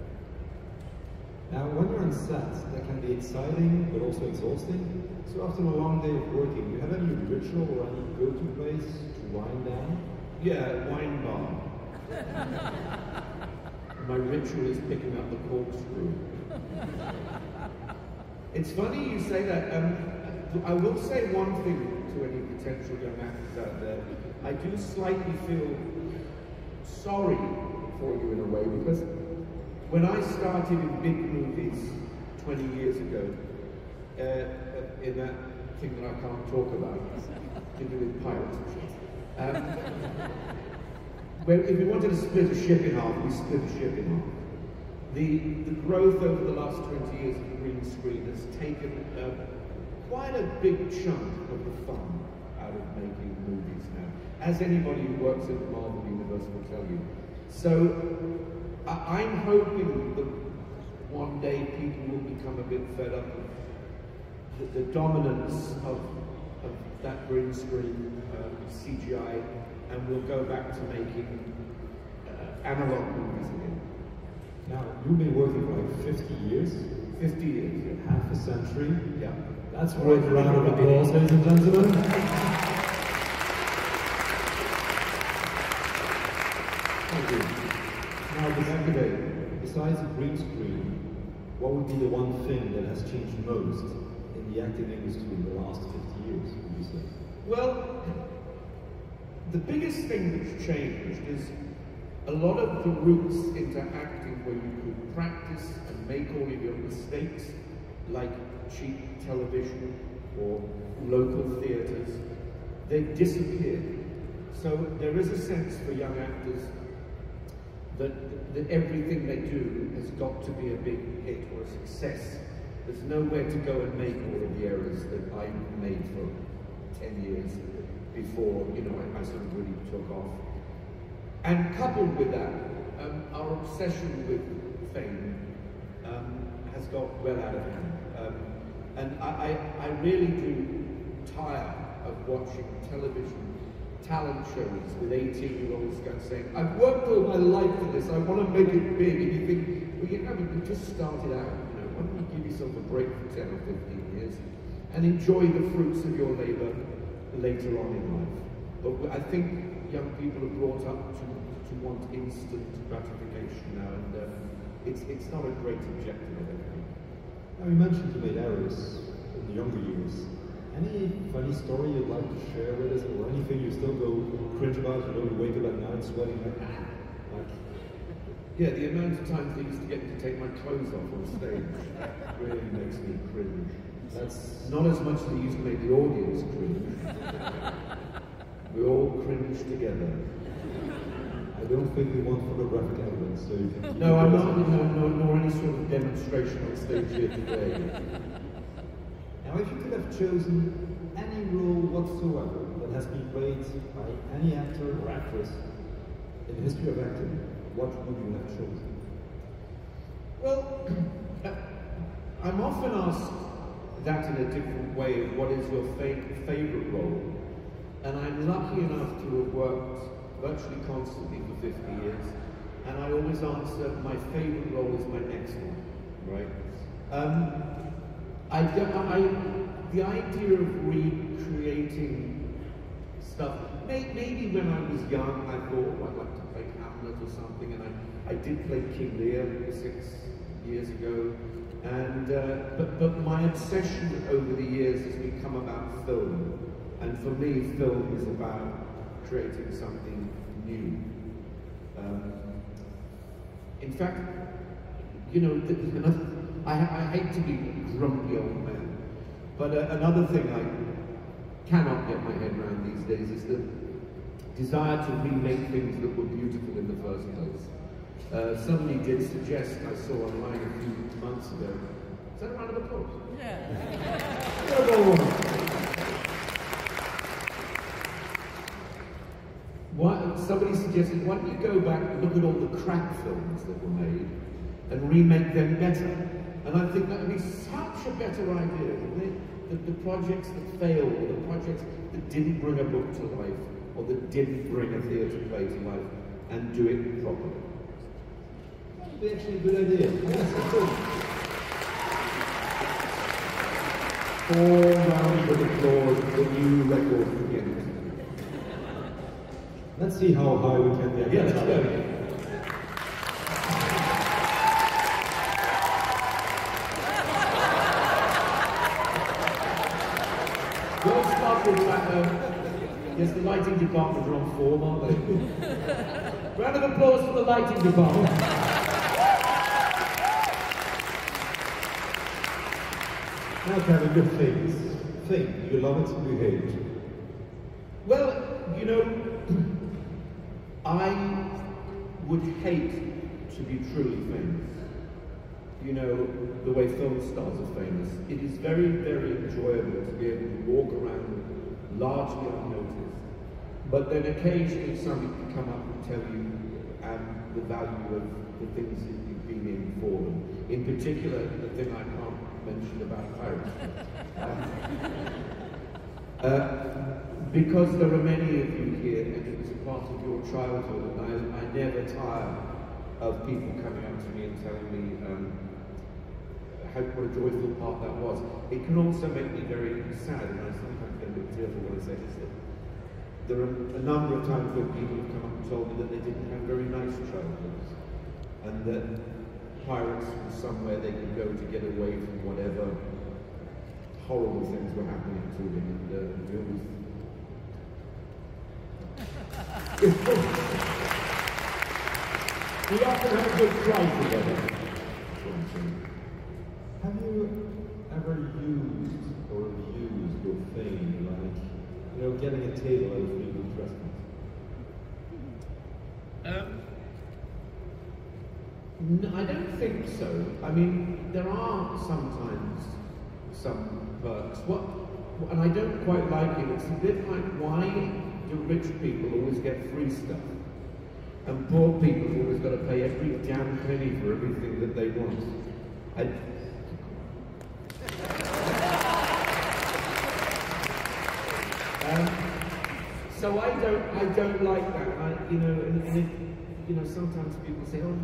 F: Now, when you're on set, that can be exciting, but also exhausting. So after a long day of working, do you have any ritual or any go-to place to wind down?
Q: Yeah, wine bar. My ritual is picking up the corkscrew. It's funny you say that. I will say one thing to any potential young actors out there. I do slightly feel sorry for you in a way, because when I started in big movies 20 years ago, in that thing that I can't talk about, to do with pirates and shit, well, if we wanted to split a ship in half, we split a ship in half. The growth over the last 20 years of the green screen has taken quite a big chunk of the fun out of making movies now, as anybody who works at the Marvel Universe will tell you. So I'm hoping that one day people will become a bit fed up of the dominance of that green screen CGI, and we'll go back to making analog movies again.
F: Now, you've been working for like 50 years?
Q: 50 years, yeah.
F: Half a century?
Q: Yeah.
F: That's worth a round of applause, ladies and gentlemen. Thank you. Now, besides the green screen, what would be the one thing that has changed most in the acting industry in the last 50 years, would you say?
Q: Well, the biggest thing that's changed is a lot of the routes into acting where you could practice and make all of your mistakes, like cheap television or local theatres, they've disappeared. So there is a sense for young actors that everything they do has got to be a big hit or a success. There's nowhere to go and make all of the errors that I made for 10 years before, you know, I sort of really took off. And coupled with that, our obsession with fame has got well out of hand. And I really do tire of watching television talent shows with 18-year-olds saying, I've worked all my life for this, I want to make it big. And you think, well, you haven't, you just started out, you know, why don't you give yourself a break for 10 or 15 years and enjoy the fruits of your labor later on in life. But I think young people are brought up to want instant gratification now, and it's not a great objective, I don't think.
F: Now you mentioned you made errors in the younger years. Any funny story you'd like to share with us, or anything you still go cringe about? You know, you wake up at night sweating like.
Q: Yeah, the amount of times they used to get me to take my clothes off on stage really makes me cringe. That's not as much as they used to make the audience cringe. We all cringe together.
F: I don't think we want photographic evidence, so you can...
Q: No, I'm not, nor any sort of demonstration on stage here today.
F: Now, if you could have chosen any role whatsoever that has been played by any actor or actress in the history of acting, what would you have chosen?
Q: Well, I'm often asked that in a different way, of what is your favourite role? And I'm lucky enough to have worked virtually constantly for 50 years, and I always answer, my favourite role is my next one, right? The idea of recreating stuff, maybe when I was young, I thought I'd like to play Hamlet or something, and I did play King Lear 6 years ago, and but my obsession over the years has become about film, and for me, film is about creating something new. In fact, you know, I hate to be a grumpy old man, but another thing I cannot get my head around these days is the desire to remake things that were beautiful in the first place. Somebody did suggest, I saw online a few months ago. Is that a round of applause? Yeah. Somebody suggested, why don't you go back and look at all the crap films that were made and remake them better? And I think that would be such a better idea, wouldn't it? The projects that failed, or the projects that didn't bring a book to life, or that didn't bring a theatre play to life, and do it properly.
F: That would be actually a good idea. Yes, that's good.
Q: 4 rounds of applause for the new record beginning.
F: Let's see how high we can get.
Q: Yeah, let's go. We'll start with that. Yes, the lighting department are on form, aren't they? Round of applause for the lighting department.
F: Now, Kevin, good things. Thing. You love it, you hate it.
Q: Well, you know, I would hate to be truly famous. You know, the way film stars are famous. It is very, very enjoyable to be able to walk around largely unnoticed. But then occasionally somebody can come up and tell you the value of the things that you've been in for them. In particular, the thing I can't mention about pirates. Because there are many of you here, and it was a part of your childhood, and I never tire of people coming up to me and telling me what a joyful part that was. It can also make me very sad, and I sometimes get a bit tearful when I say this. There are a number of times where people have come up and told me that they didn't have very nice childhoods, and that pirates was somewhere they could go to get away from whatever horrible things were happening to them, and we always... we often have a good cry together.
F: Have you ever used or abused your fame, like, you know, getting a table at a frequent restaurant?
Q: No, I don't think so. I mean, there are sometimes some perks. And I don't quite like it. It's a bit like, why do rich people always get free stuff? And poor people have always got to pay every damn penny for everything that they want. So I don't like that. You know, sometimes people say, oh,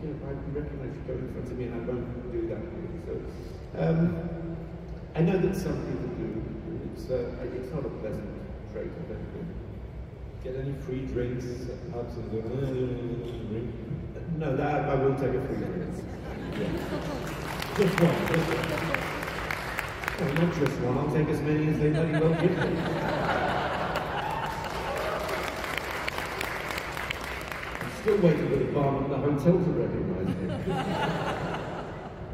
Q: you know, I recognise you go in front of me and I won't do that. So I know that some people do. It's not a pleasant
F: concentrate on anything. Get any free drinks? Absolutely. No, that I will take a free drink. Yeah. Just one. No, not just one. I'll take as many as they bloody well give me. I'm still waiting for the barman at the hotel to recognise me.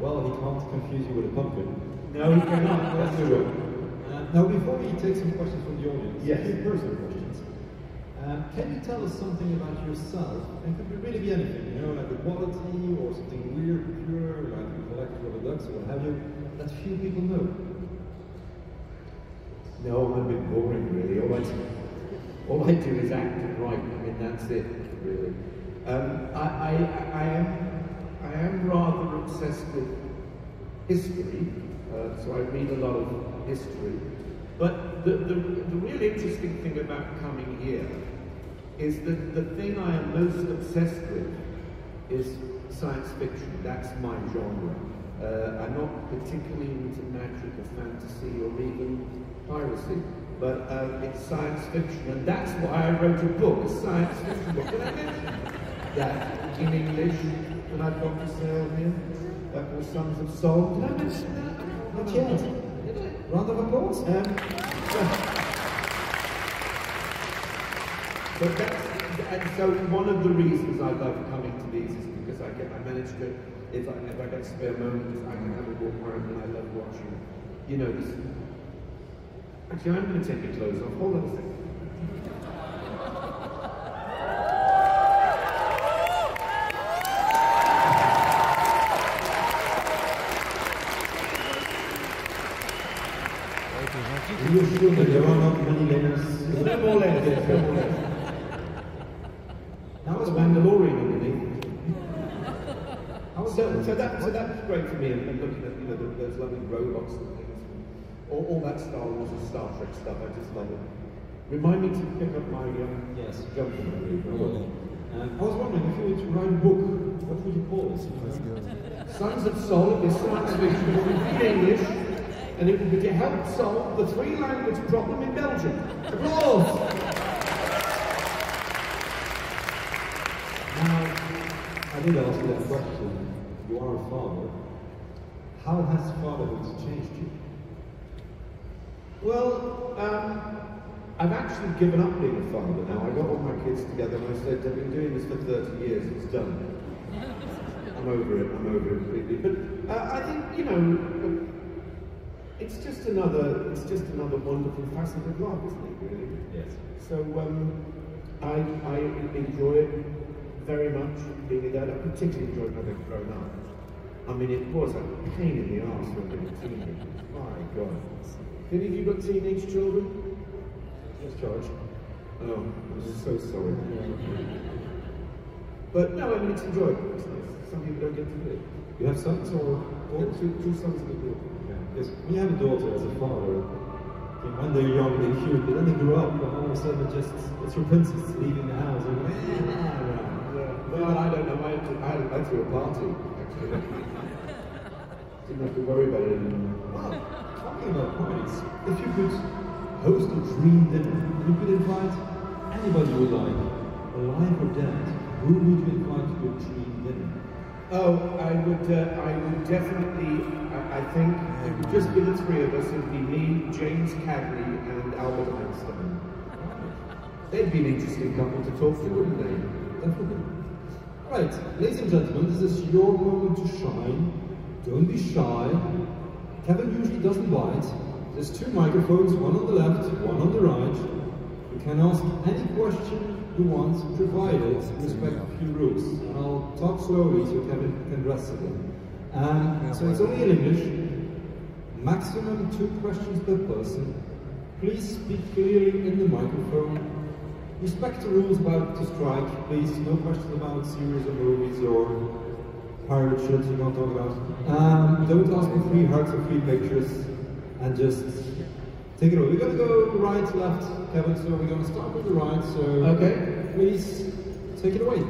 P: Well, he can't confuse you with a pumpkin.
F: No, he cannot. That's true.
P: Now, before we take some questions from the audience,
F: yes,
P: a few personal questions. Can you tell us something about yourself? And could it really be anything, you know, like a quality or something weird, pure, like a collector of ducks or what have you, that few people know?
F: No, I'm a bit boring, really. All I do is act and write. I mean, that's it, really. I am rather obsessed with history, so I read a lot of history. But the really interesting thing about coming here is that the thing I am most obsessed with is science fiction. That's my genre. I'm not particularly into magic or fantasy or even piracy, but it's science fiction, and that's why I wrote a book, a science fiction book. Did I mention that in English when I've got to sale here? That was Sons of Soul. Did I mention that?
P: Not yet. Round of applause.
F: And so one of the reasons I love coming to these is because I manage to, if I get spare moments, I can have a walk around, and I love watching, you know, this. Actually, I'm going to take your clothes off. Hold on a second.
P: You're sure that there are not many layers?
F: No more layers. That was a Mandalorian underneath. So that was great for me, and looking at, you know, those lovely robots and things, all that Star Wars and Star Trek stuff. I just love it. Remind me to pick up my jumping.
P: I was wondering, if you were to write a book, what would you call it?
F: Sons of Soul is science fiction. It would be English, and it would be to help solve the three-language problem in Belgium. Applause!
P: Now, I did ask you that question. You are a father. How has fatherhood changed you?
F: Well, I've actually given up being a father now. I got all my kids together and I said, I've been doing this for 30 years, it's done. I'm over it completely. But I think, you know, it's just another wonderful facet of life, isn't it, really?
P: Yes.
F: So I enjoy it very much, being a dad. I particularly enjoyed having grown up. I mean, it was a pain in the arse when we were teenagers. My God. Any of you got teenage children? Yes, George. Oh, I'm so sorry. But no, I mean, it's enjoyable. It's nice. Some people don't get to do it.
P: You have sons or daughters?
F: Two sons and a daughter.
P: Yeah. Because when you have a daughter as a father, when they're young, they're cute, but then they grow up, and all of a sudden it's your princess leaving the house. And
F: well, I don't know. I threw a party, actually. Didn't have to worry about it anymore.
P: Well, talking about parties, if you could host a dream dinner, you could invite anybody you like, alive or dead, who would you invite to your dream dinner?
F: Oh, I would definitely, I think it would just be the three of us. It would be me, James Cagney, and Albert Einstein. They'd be an interesting couple to talk to, wouldn't they?
P: Definitely. Right, ladies and gentlemen, this is your moment to shine. Don't be shy. Kevin usually doesn't bite. There's two microphones, one on the left, one on the right. You can ask any question you want, provided respect a few rules. And I'll talk slowly so Kevin can rest again. So it's only in English. Maximum 2 questions per person. Please speak clearly in the microphone. Respect the rules about the strike, please. No questions about series of movies or pirate ships you don't talk about. Don't ask for free hugs or free pictures. And just take it away. We're going to go right, left, Kevin, so we're going to start with the right. So,
F: okay,
P: please take it away.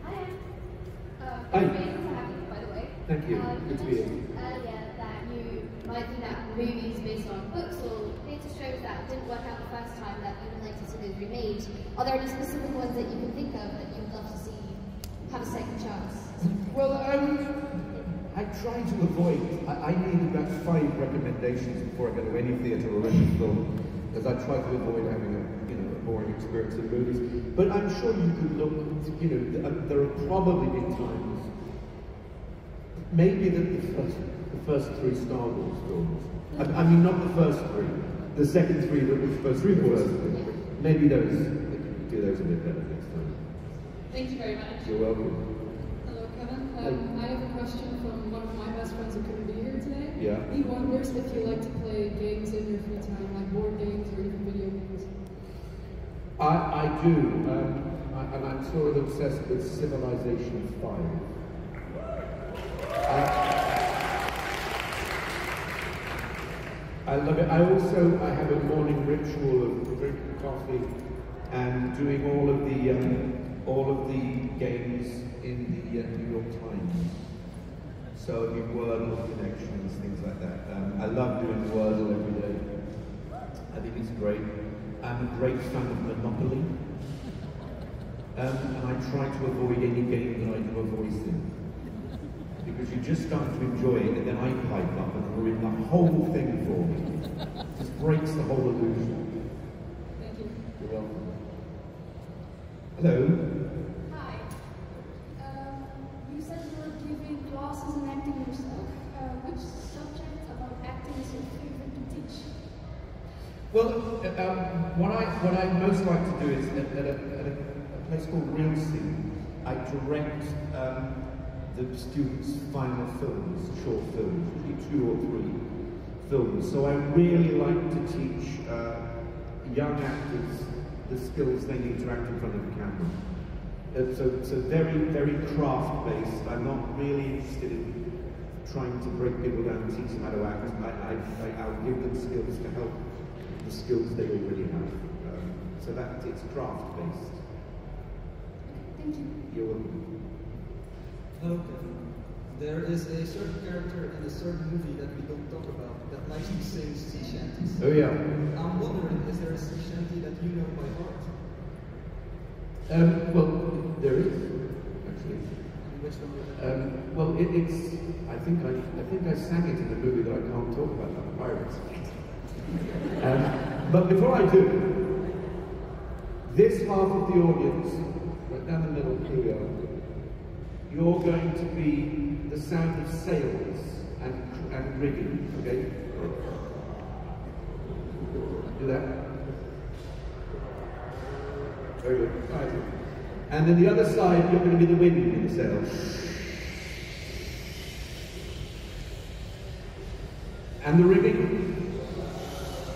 F: Hi.
R: Amazing to have you, by the way.
F: Thank you. Good to be here.
R: Earlier that you
L: might be that movies based on books or theatre shows that didn't work out the first time that you would like to see those remade. Are there any specific ones that you can think of that you would love to see have a second chance?
Q: Well, I try to avoid, I need about 5 recommendations before I go to any theatre or any film, because I try to avoid having a boring experience in movies. But I'm sure you could look, there have probably been times, maybe the first 3 Star Wars films, I mean not the first 3, the second 3 that were supposed to be the first 3, maybe those, they could do those a bit better next time.
K: Thank you very much.
Q: You're welcome.
K: Hello, Kevin. I have a question from one of my best friends who couldn't be here today.
Q: Yeah.
K: He wonders if you like to play games in your free time, like board games or even video games.
Q: I do, and I'm sort of obsessed with Civilization 5. I love it. I have a morning ritual of drinking coffee and doing all of the games in the New York Times. So the Wordle connections, things like that. I love doing Wordle every day. I think it's great. I'm a great fan of Monopoly. And I try to avoid any game that I do a voice in. Because you just start to enjoy it, and then I pipe up and ruin the whole thing for me. It just breaks the whole illusion.
K: Thank you.
Q: You're welcome. Hello.
K: Hi. You said you were giving classes in acting yourself. Which subject about acting is your favorite to teach?
Q: Well, what I most like to do is at a place called Merci, I direct the students' final films, short films, usually 2 or 3 films. So I really like to teach young actors the skills they need to act in front of the camera. So very, very craft-based. I'm not really interested in trying to break people down and teach them how to act. I'll give them skills to help the skills they already have. So that it's craft-based.
K: Thank you.
Q: You're welcome.
M: Hello, Kevin. There is a certain character in a certain movie that we don't talk about that likes to sing sea shanties.
Q: Oh yeah.
M: I'm wondering, is there a sea shanty that you know by heart?
Q: Well, there is actually.
M: Which one?
Q: Well, it's. I think I sang it in the movie that I can't talk about, Pirates. But before I do, this half of the audience, right down the middle, here we are. You're going to be the sound of sails and rigging, okay? Do that. Very good. Right. And then the other side, you're going to be the wind in the sails. And the rigging.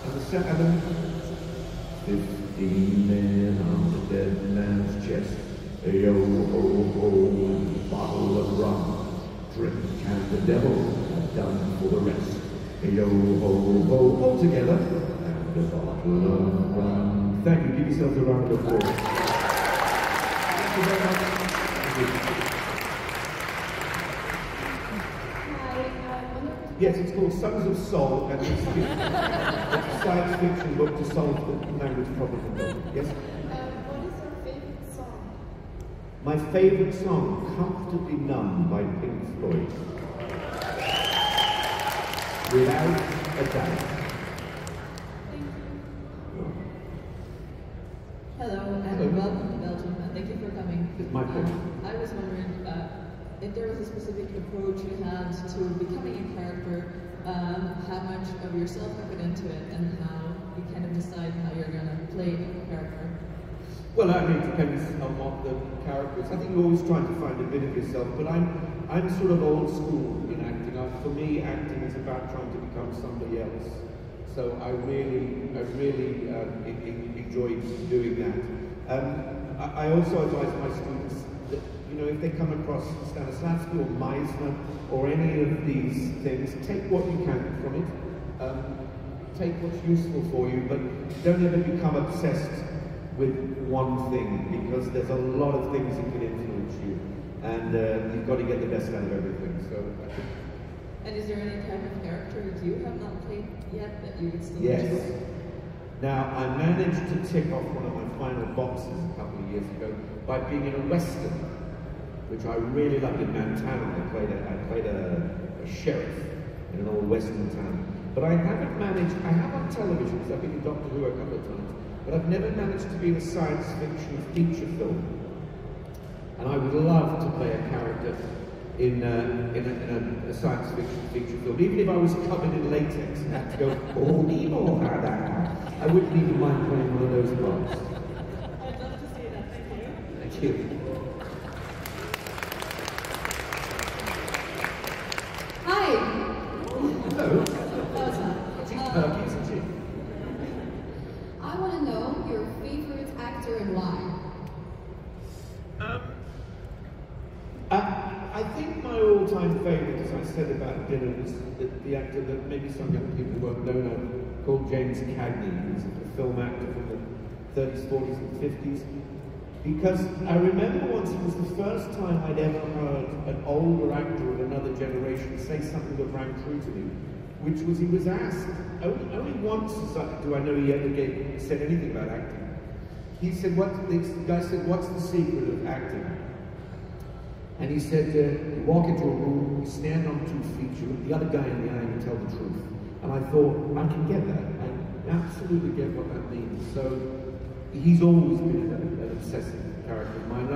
Q: And the 15 men on the dead man's chest. Yo ho ho, bottle of rum, drink and the devil done for the rest. Yo ho ho, all together, and a bottle of rum. Thank you. Give yourselves a round of applause. Thank you very much. Thank you. Yes, it's called Sons of Soul, and it's a science fiction book to solve the language problem. Yes?
K: What is your favorite song?
Q: My favourite song, Comfortably Numb by Pink Floyd. Without a doubt.
I: Hello, and welcome to Belgium, and thank you for coming.
Q: It's my pleasure.
I: I was wondering if there was a specific approach you had to becoming a character, how much of yourself you put into it, and how you kind of decide how you're going to play a character.
Q: Well, I mean, it depends on what the character is. I think you're always trying to find a bit of yourself, but I'm sort of old school in acting. For me, acting is about trying to become somebody else. So I really enjoyed doing that. I also advise my students that, if they come across Stanislavski or Meisner or any of these things, take what you can from it. Take what's useful for you, but don't ever become obsessed with one thing, because there's a lot of things that can influence you, and you've got to get the best out of everything. So I think
I: And is there any type of character that you have not played yet that you would still
Q: Yes.
I: enjoy?
Q: Now, I managed to tick off one of my final boxes a couple of years ago by being in a Western, which I really loved in Montana. I played a sheriff in an old Western town. But I haven't managed, I have on television, because I've been in Doctor Who a couple of times, but I've never managed to be in a science fiction feature film. And I would love to play a character in a science fiction feature film. Even if I was covered in latex and had to go, oh, Nemo, I wouldn't even mind playing one of those parts.
I: I'd love to see that. Thank you.
Q: Thank you.
I: Hi.
Q: Hello. She's perky, isn't she?
L: I want to know your favorite actor and why.
Q: I think my all-time favourite, as I said about dinner, was the actor that maybe some young people won't know now, called James Cagney. He was a film actor from the 30s, 40s and 50s. Because I remember once it was the first time I'd ever heard an older actor of another generation say something that rang true to me, which was he was asked, only once do I know he ever said anything about acting. He said, the guy said, what's the secret of acting? And he said, you walk into a room, you stand on 2 feet, you look the other guy in the eye and you tell the truth. And I thought, I can get that. I absolutely get what that means. So he's always been an obsessive character of mine.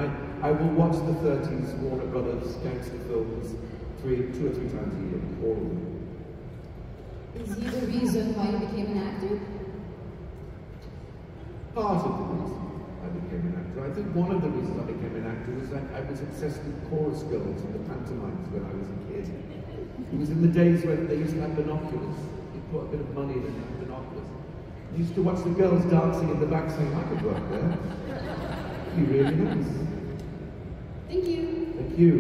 Q: I will watch the 30s Warner Brothers gangster films 2 or 3 times a year, all of them.
L: Is he the reason why you became an actor?
Q: Part of the reason I became an actor. I think one of the reasons I became an actor was that I was obsessed with chorus girls and the pantomimes when I was a kid. It was in the days when they used to have binoculars. You put a bit of money in and have binoculars. I used to watch the girls dancing in the back saying, I could work there. It'd be really nice.
L: Thank you.
Q: Thank you.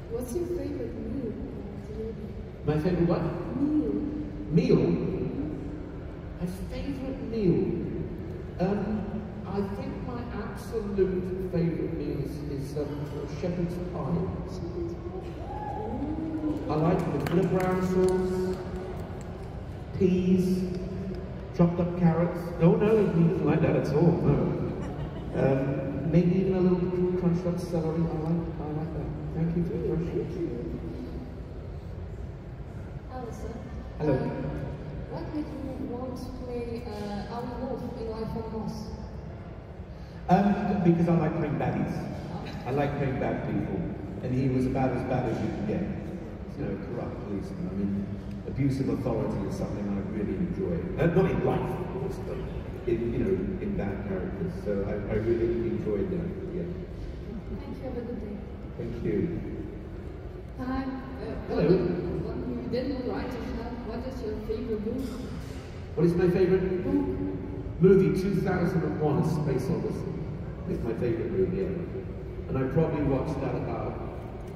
L: What's your favorite meal?
Q: My favorite what?
L: Meal.
Q: Meal? My favorite meal? I think my absolute favorite meal is shepherd's pie. I like it with a bit of brown sauce, peas, chopped up carrots. No, it isn't like that at all, no. Maybe even a little crunched up celery. I like that. Thank you for the question.
L: Alison.
Q: Hello.
L: What made you want to play Alan Wolf in Life on Moss?
Q: Because I like playing baddies. I like playing bad people. And he was about as bad as you can get. You know, corrupt policeman. I mean, abuse of authority is something I really enjoy. Not in life, of course, but in bad characters. So I really enjoyed that, yeah.
L: Thank you, have a good day.
Q: Thank you.
L: Hi.
Q: Hello.
L: You didn't write it down. What is your favorite movie?
Q: What is my favorite movie? 2001: A Space Odyssey. It's my favorite movie ever. And I probably watch that about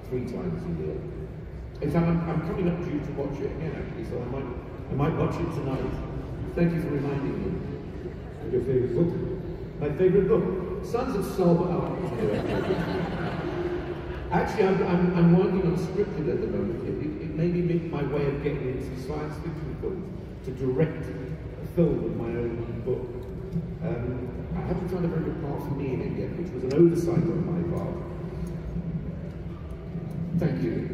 Q: 3 times a year. In fact, I'm coming up due to watch it again, actually, so I might watch it tonight. Thank you for reminding me.
F: And your favorite book?
Q: My favorite book? Sons of Solomon. Actually, I'm working on scripted at the moment. It may be my way of getting into science fiction films, to direct a film of my own book. I haven't found a very good part for me in it yet, which was an oversight on my part. Thank you.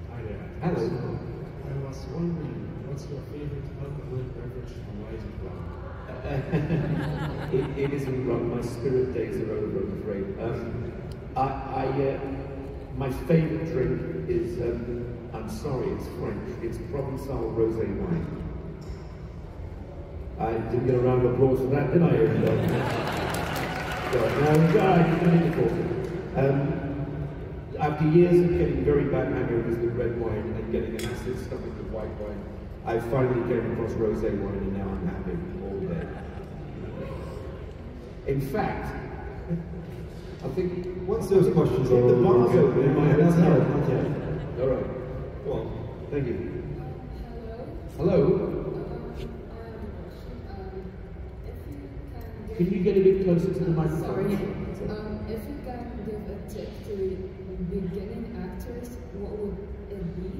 F: Hi there.
Q: Hello.
F: I was wondering, what's your favorite alcoholic beverage and why is it rum?
Q: It isn't rum. My spirit days are over, I'm afraid. My favourite drink is, I'm sorry, it's French. It's Provençal rosé wine. I didn't get a round of applause for that, did I? I didn't need to talk to it. After years of getting very bad hangovers with red wine and getting an acid stomach with white wine, I finally came across rosé wine and now I'm happy all day. In fact, I think
F: once those questions are
Q: the bar's
F: good,
Q: open in my
F: not
Q: hotel.
F: yet.
Q: All right. Go on. Thank you. Hello. Can you get a bit closer to the microphone?
I: Sorry.
K: If you can give a tip to beginning actors, what would it be?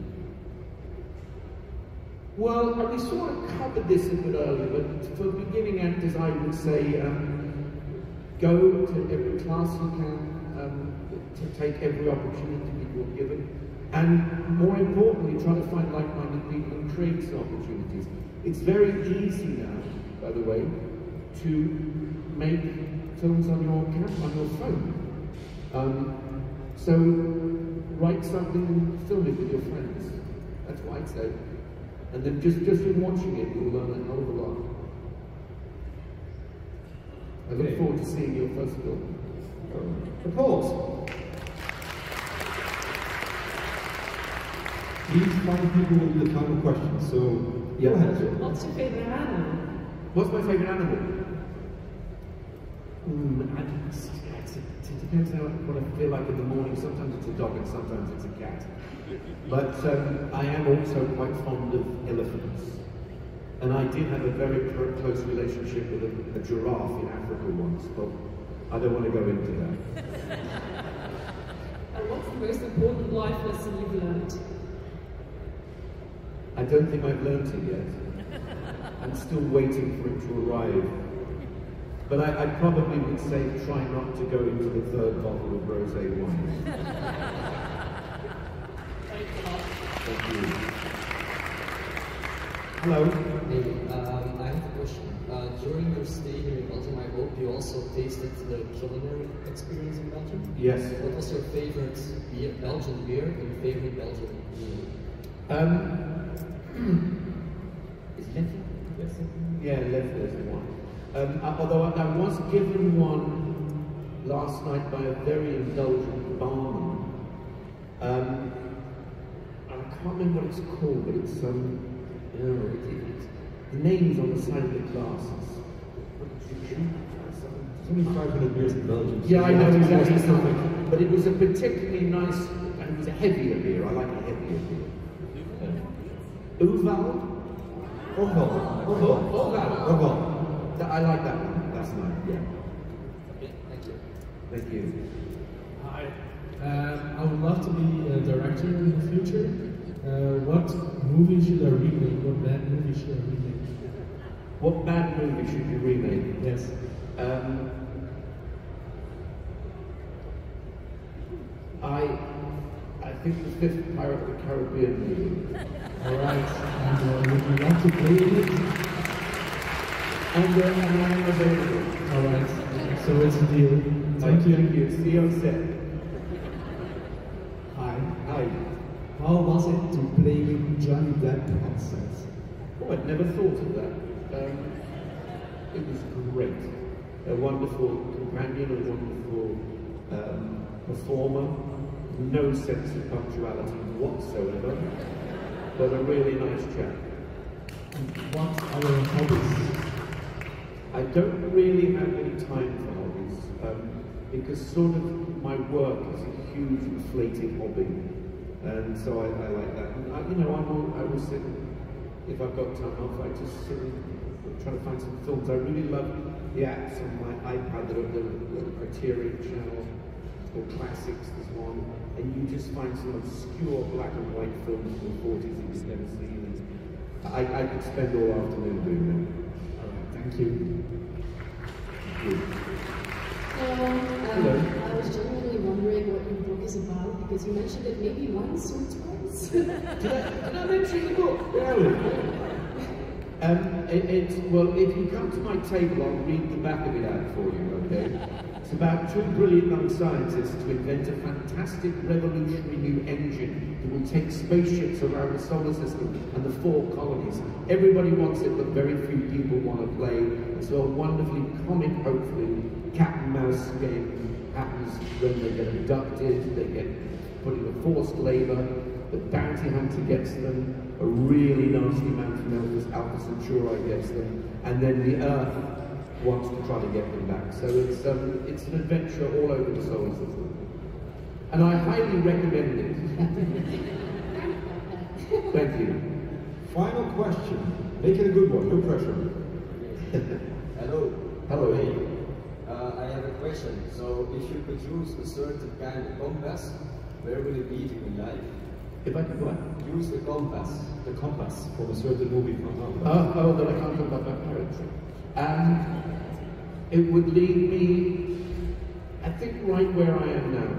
Q: Well, we sort of covered this a bit earlier, but for beginning actors, I would say go to every class you can, to take every opportunity you're given, and more importantly, try to find like-minded people and create some opportunities. It's very easy now, by the way, to make films on your phone. So write something and film it with your friends. That's what I'd say. And then just in watching it, you'll learn a hell of a lot. I look forward to seeing your first film.
P: Applause. These 5 people will be the final question, so go ahead.
J: What's your favorite animal?
Q: What's my favorite animal? It depends on what I feel like in the morning. Sometimes it's a dog and sometimes it's a cat. But I am also quite fond of elephants. And I did have a very close relationship with a giraffe in Africa once, but I don't want to go into that.
J: And what's the most important life lesson you've learned?
Q: I don't think I've learned it yet. I'm still waiting for it to arrive. But I probably would say try not to go into the 3rd bottle of rosé wine. Thank you.
M: Hello. Hey, I have a question. During your stay here in Belgium, I hope you also tasted the culinary experience in Belgium?
Q: Yes.
M: What was your favorite Belgian beer and your favorite Belgian meal?
Q: Is Leffe? Yeah, Leffe is one. Although I was given one last night by a very indulgent barman. I can't remember what it's called, but it's the name's on the side of the glasses.
P: There's only 500 beers in Belgium.
Q: Yeah, I know exactly something. But it was a particularly nice, and it was a heavier beer. I like a heavier beer. Uval? Oval. I like that one. That's nice. Yeah.
M: Okay, thank you.
Q: Thank you.
E: Hi. I would love to be a director in the future. What movie should I remake? What bad movie should I remake?
Q: What bad movie should you remake?
E: Yes.
Q: I think the 5th Pirate of the Caribbean movie.
E: Alright. And would you like to play in it?
Q: And I am available.
E: Alright. So it's a deal. Thank you.
Q: Thank you. See you on set.
O: Hi.
Q: Hi.
O: How was it to play with Johnny Depp on set?
Q: Oh, I'd never thought of that. It was great. A wonderful companion, a wonderful performer. No sense of punctuality whatsoever, but a really nice chap.
O: What are your hobbies?
Q: I don't really have any time for hobbies, because sort of my work is a huge inflated hobby, and so I like that. And I will sit, if I've got time off, I just sit and try to find some films. I really love the apps on my iPad that are the Criterion channel, or Classics, there's one, and you just find some obscure black and white films from the 40s that you've never seen. I could spend all afternoon doing that.
O: Thank you.
K: Hello. I was genuinely wondering what your book is about because you mentioned it maybe once or twice.
Q: Did I mention the book? Really? Well, if you come to my table, I'll read the back of it out for you, okay? It's about 2 brilliant young scientists to invent a fantastic revolutionary new engine that will take spaceships around the solar system and the 4 colonies. Everybody wants it, but very few people want to play. And so a wonderfully comic, hopefully, cat and mouse game happens when they get abducted, they get put in a forced labor, the bounty hunter gets them, a really nasty mountain elf, Alpha Centauri gets them, and then the Earth wants to try to get them back. So it's an adventure all over the solar system. And I highly recommend it. Thank you.
P: Final question. Make it a good one, no pressure.
M: Hello.
Q: Hello.
M: Hey. I have a
R: question. So, if you could use a certain kind of compass, where would it be in life?
E: If I could what?
R: Use the compass
F: from a certain movie from
E: Oh, that I can't talk about pirates. It would lead me, I think, right where I am now,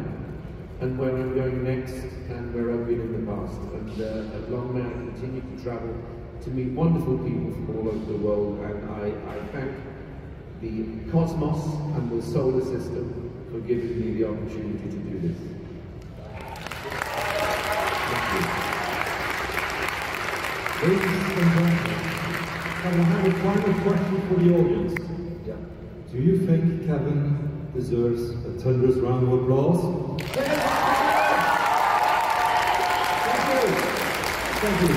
E: and where I'm going next, and where I've been in the past. And along may I continue to travel to meet wonderful people from all over the world, and I thank the cosmos and the solar system for giving me the opportunity to do this.
F: Ladies and gentlemen, I have a final question for the audience.
R: Yeah.
F: Do you think Kevin deserves a thunderous round of applause?
E: Thank you. Thank you.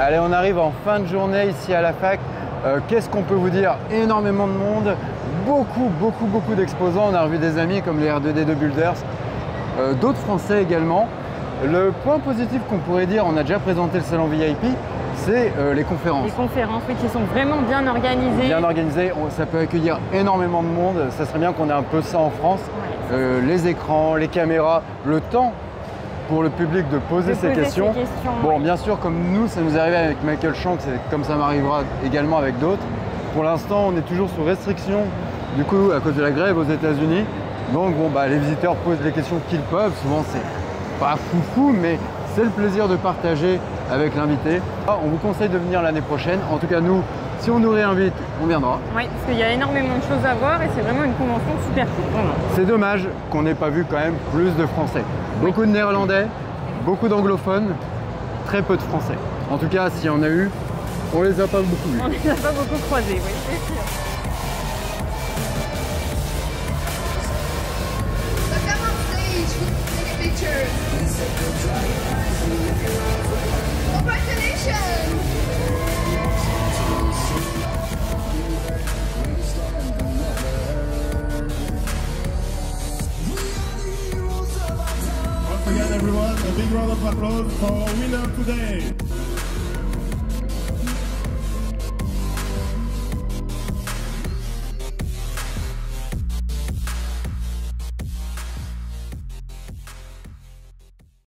A: Allez, on arrive en fin de journée ici à la fac. Qu'est-ce qu'on peut vous dire? Énormément de monde, beaucoup d'exposants. On a revu des amis comme les R2D2 Builders, d'autres Français également. Le point positif qu'on pourrait dire, on a déjà présenté le salon VIP, c'est les conférences.
C: Les conférences, oui, qui sont vraiment bien organisées.
A: Bien organisées, ça peut accueillir énormément de monde. Ça serait bien qu'on ait un peu ça en France. Ouais, les écrans, les caméras, le temps pour le public de poser ses questions. Bon, ouais. Bien sûr, comme nous, ça nous est arrivé avec Michael Shanks, et comme ça m'arrivera également avec d'autres. Pour l'instant, on est toujours sous restriction, du coup, à cause de la grève aux États-Unis. Donc, bon, bah, les visiteurs posent les questions qu'ils peuvent. Souvent, c'est pas foufou, mais c'est le plaisir de partager avec l'invité. On vous conseille de venir l'année prochaine. En tout cas, nous, si on nous réinvite, on viendra.
C: Oui, parce qu'il y a énormément de choses à voir et c'est vraiment une convention super cool.
A: C'est dommage qu'on n'ait pas vu quand même plus de Français. Beaucoup de Néerlandais, beaucoup d'anglophones, très peu de Français. En tout cas, s'il y en a eu, on les a pas beaucoup vus.
C: On les a pas beaucoup croisés, oui, c'est sûr.
L: So come on stage, take pictures. Congratulations!
S: Once again, everyone, a big round of applause for our winner today.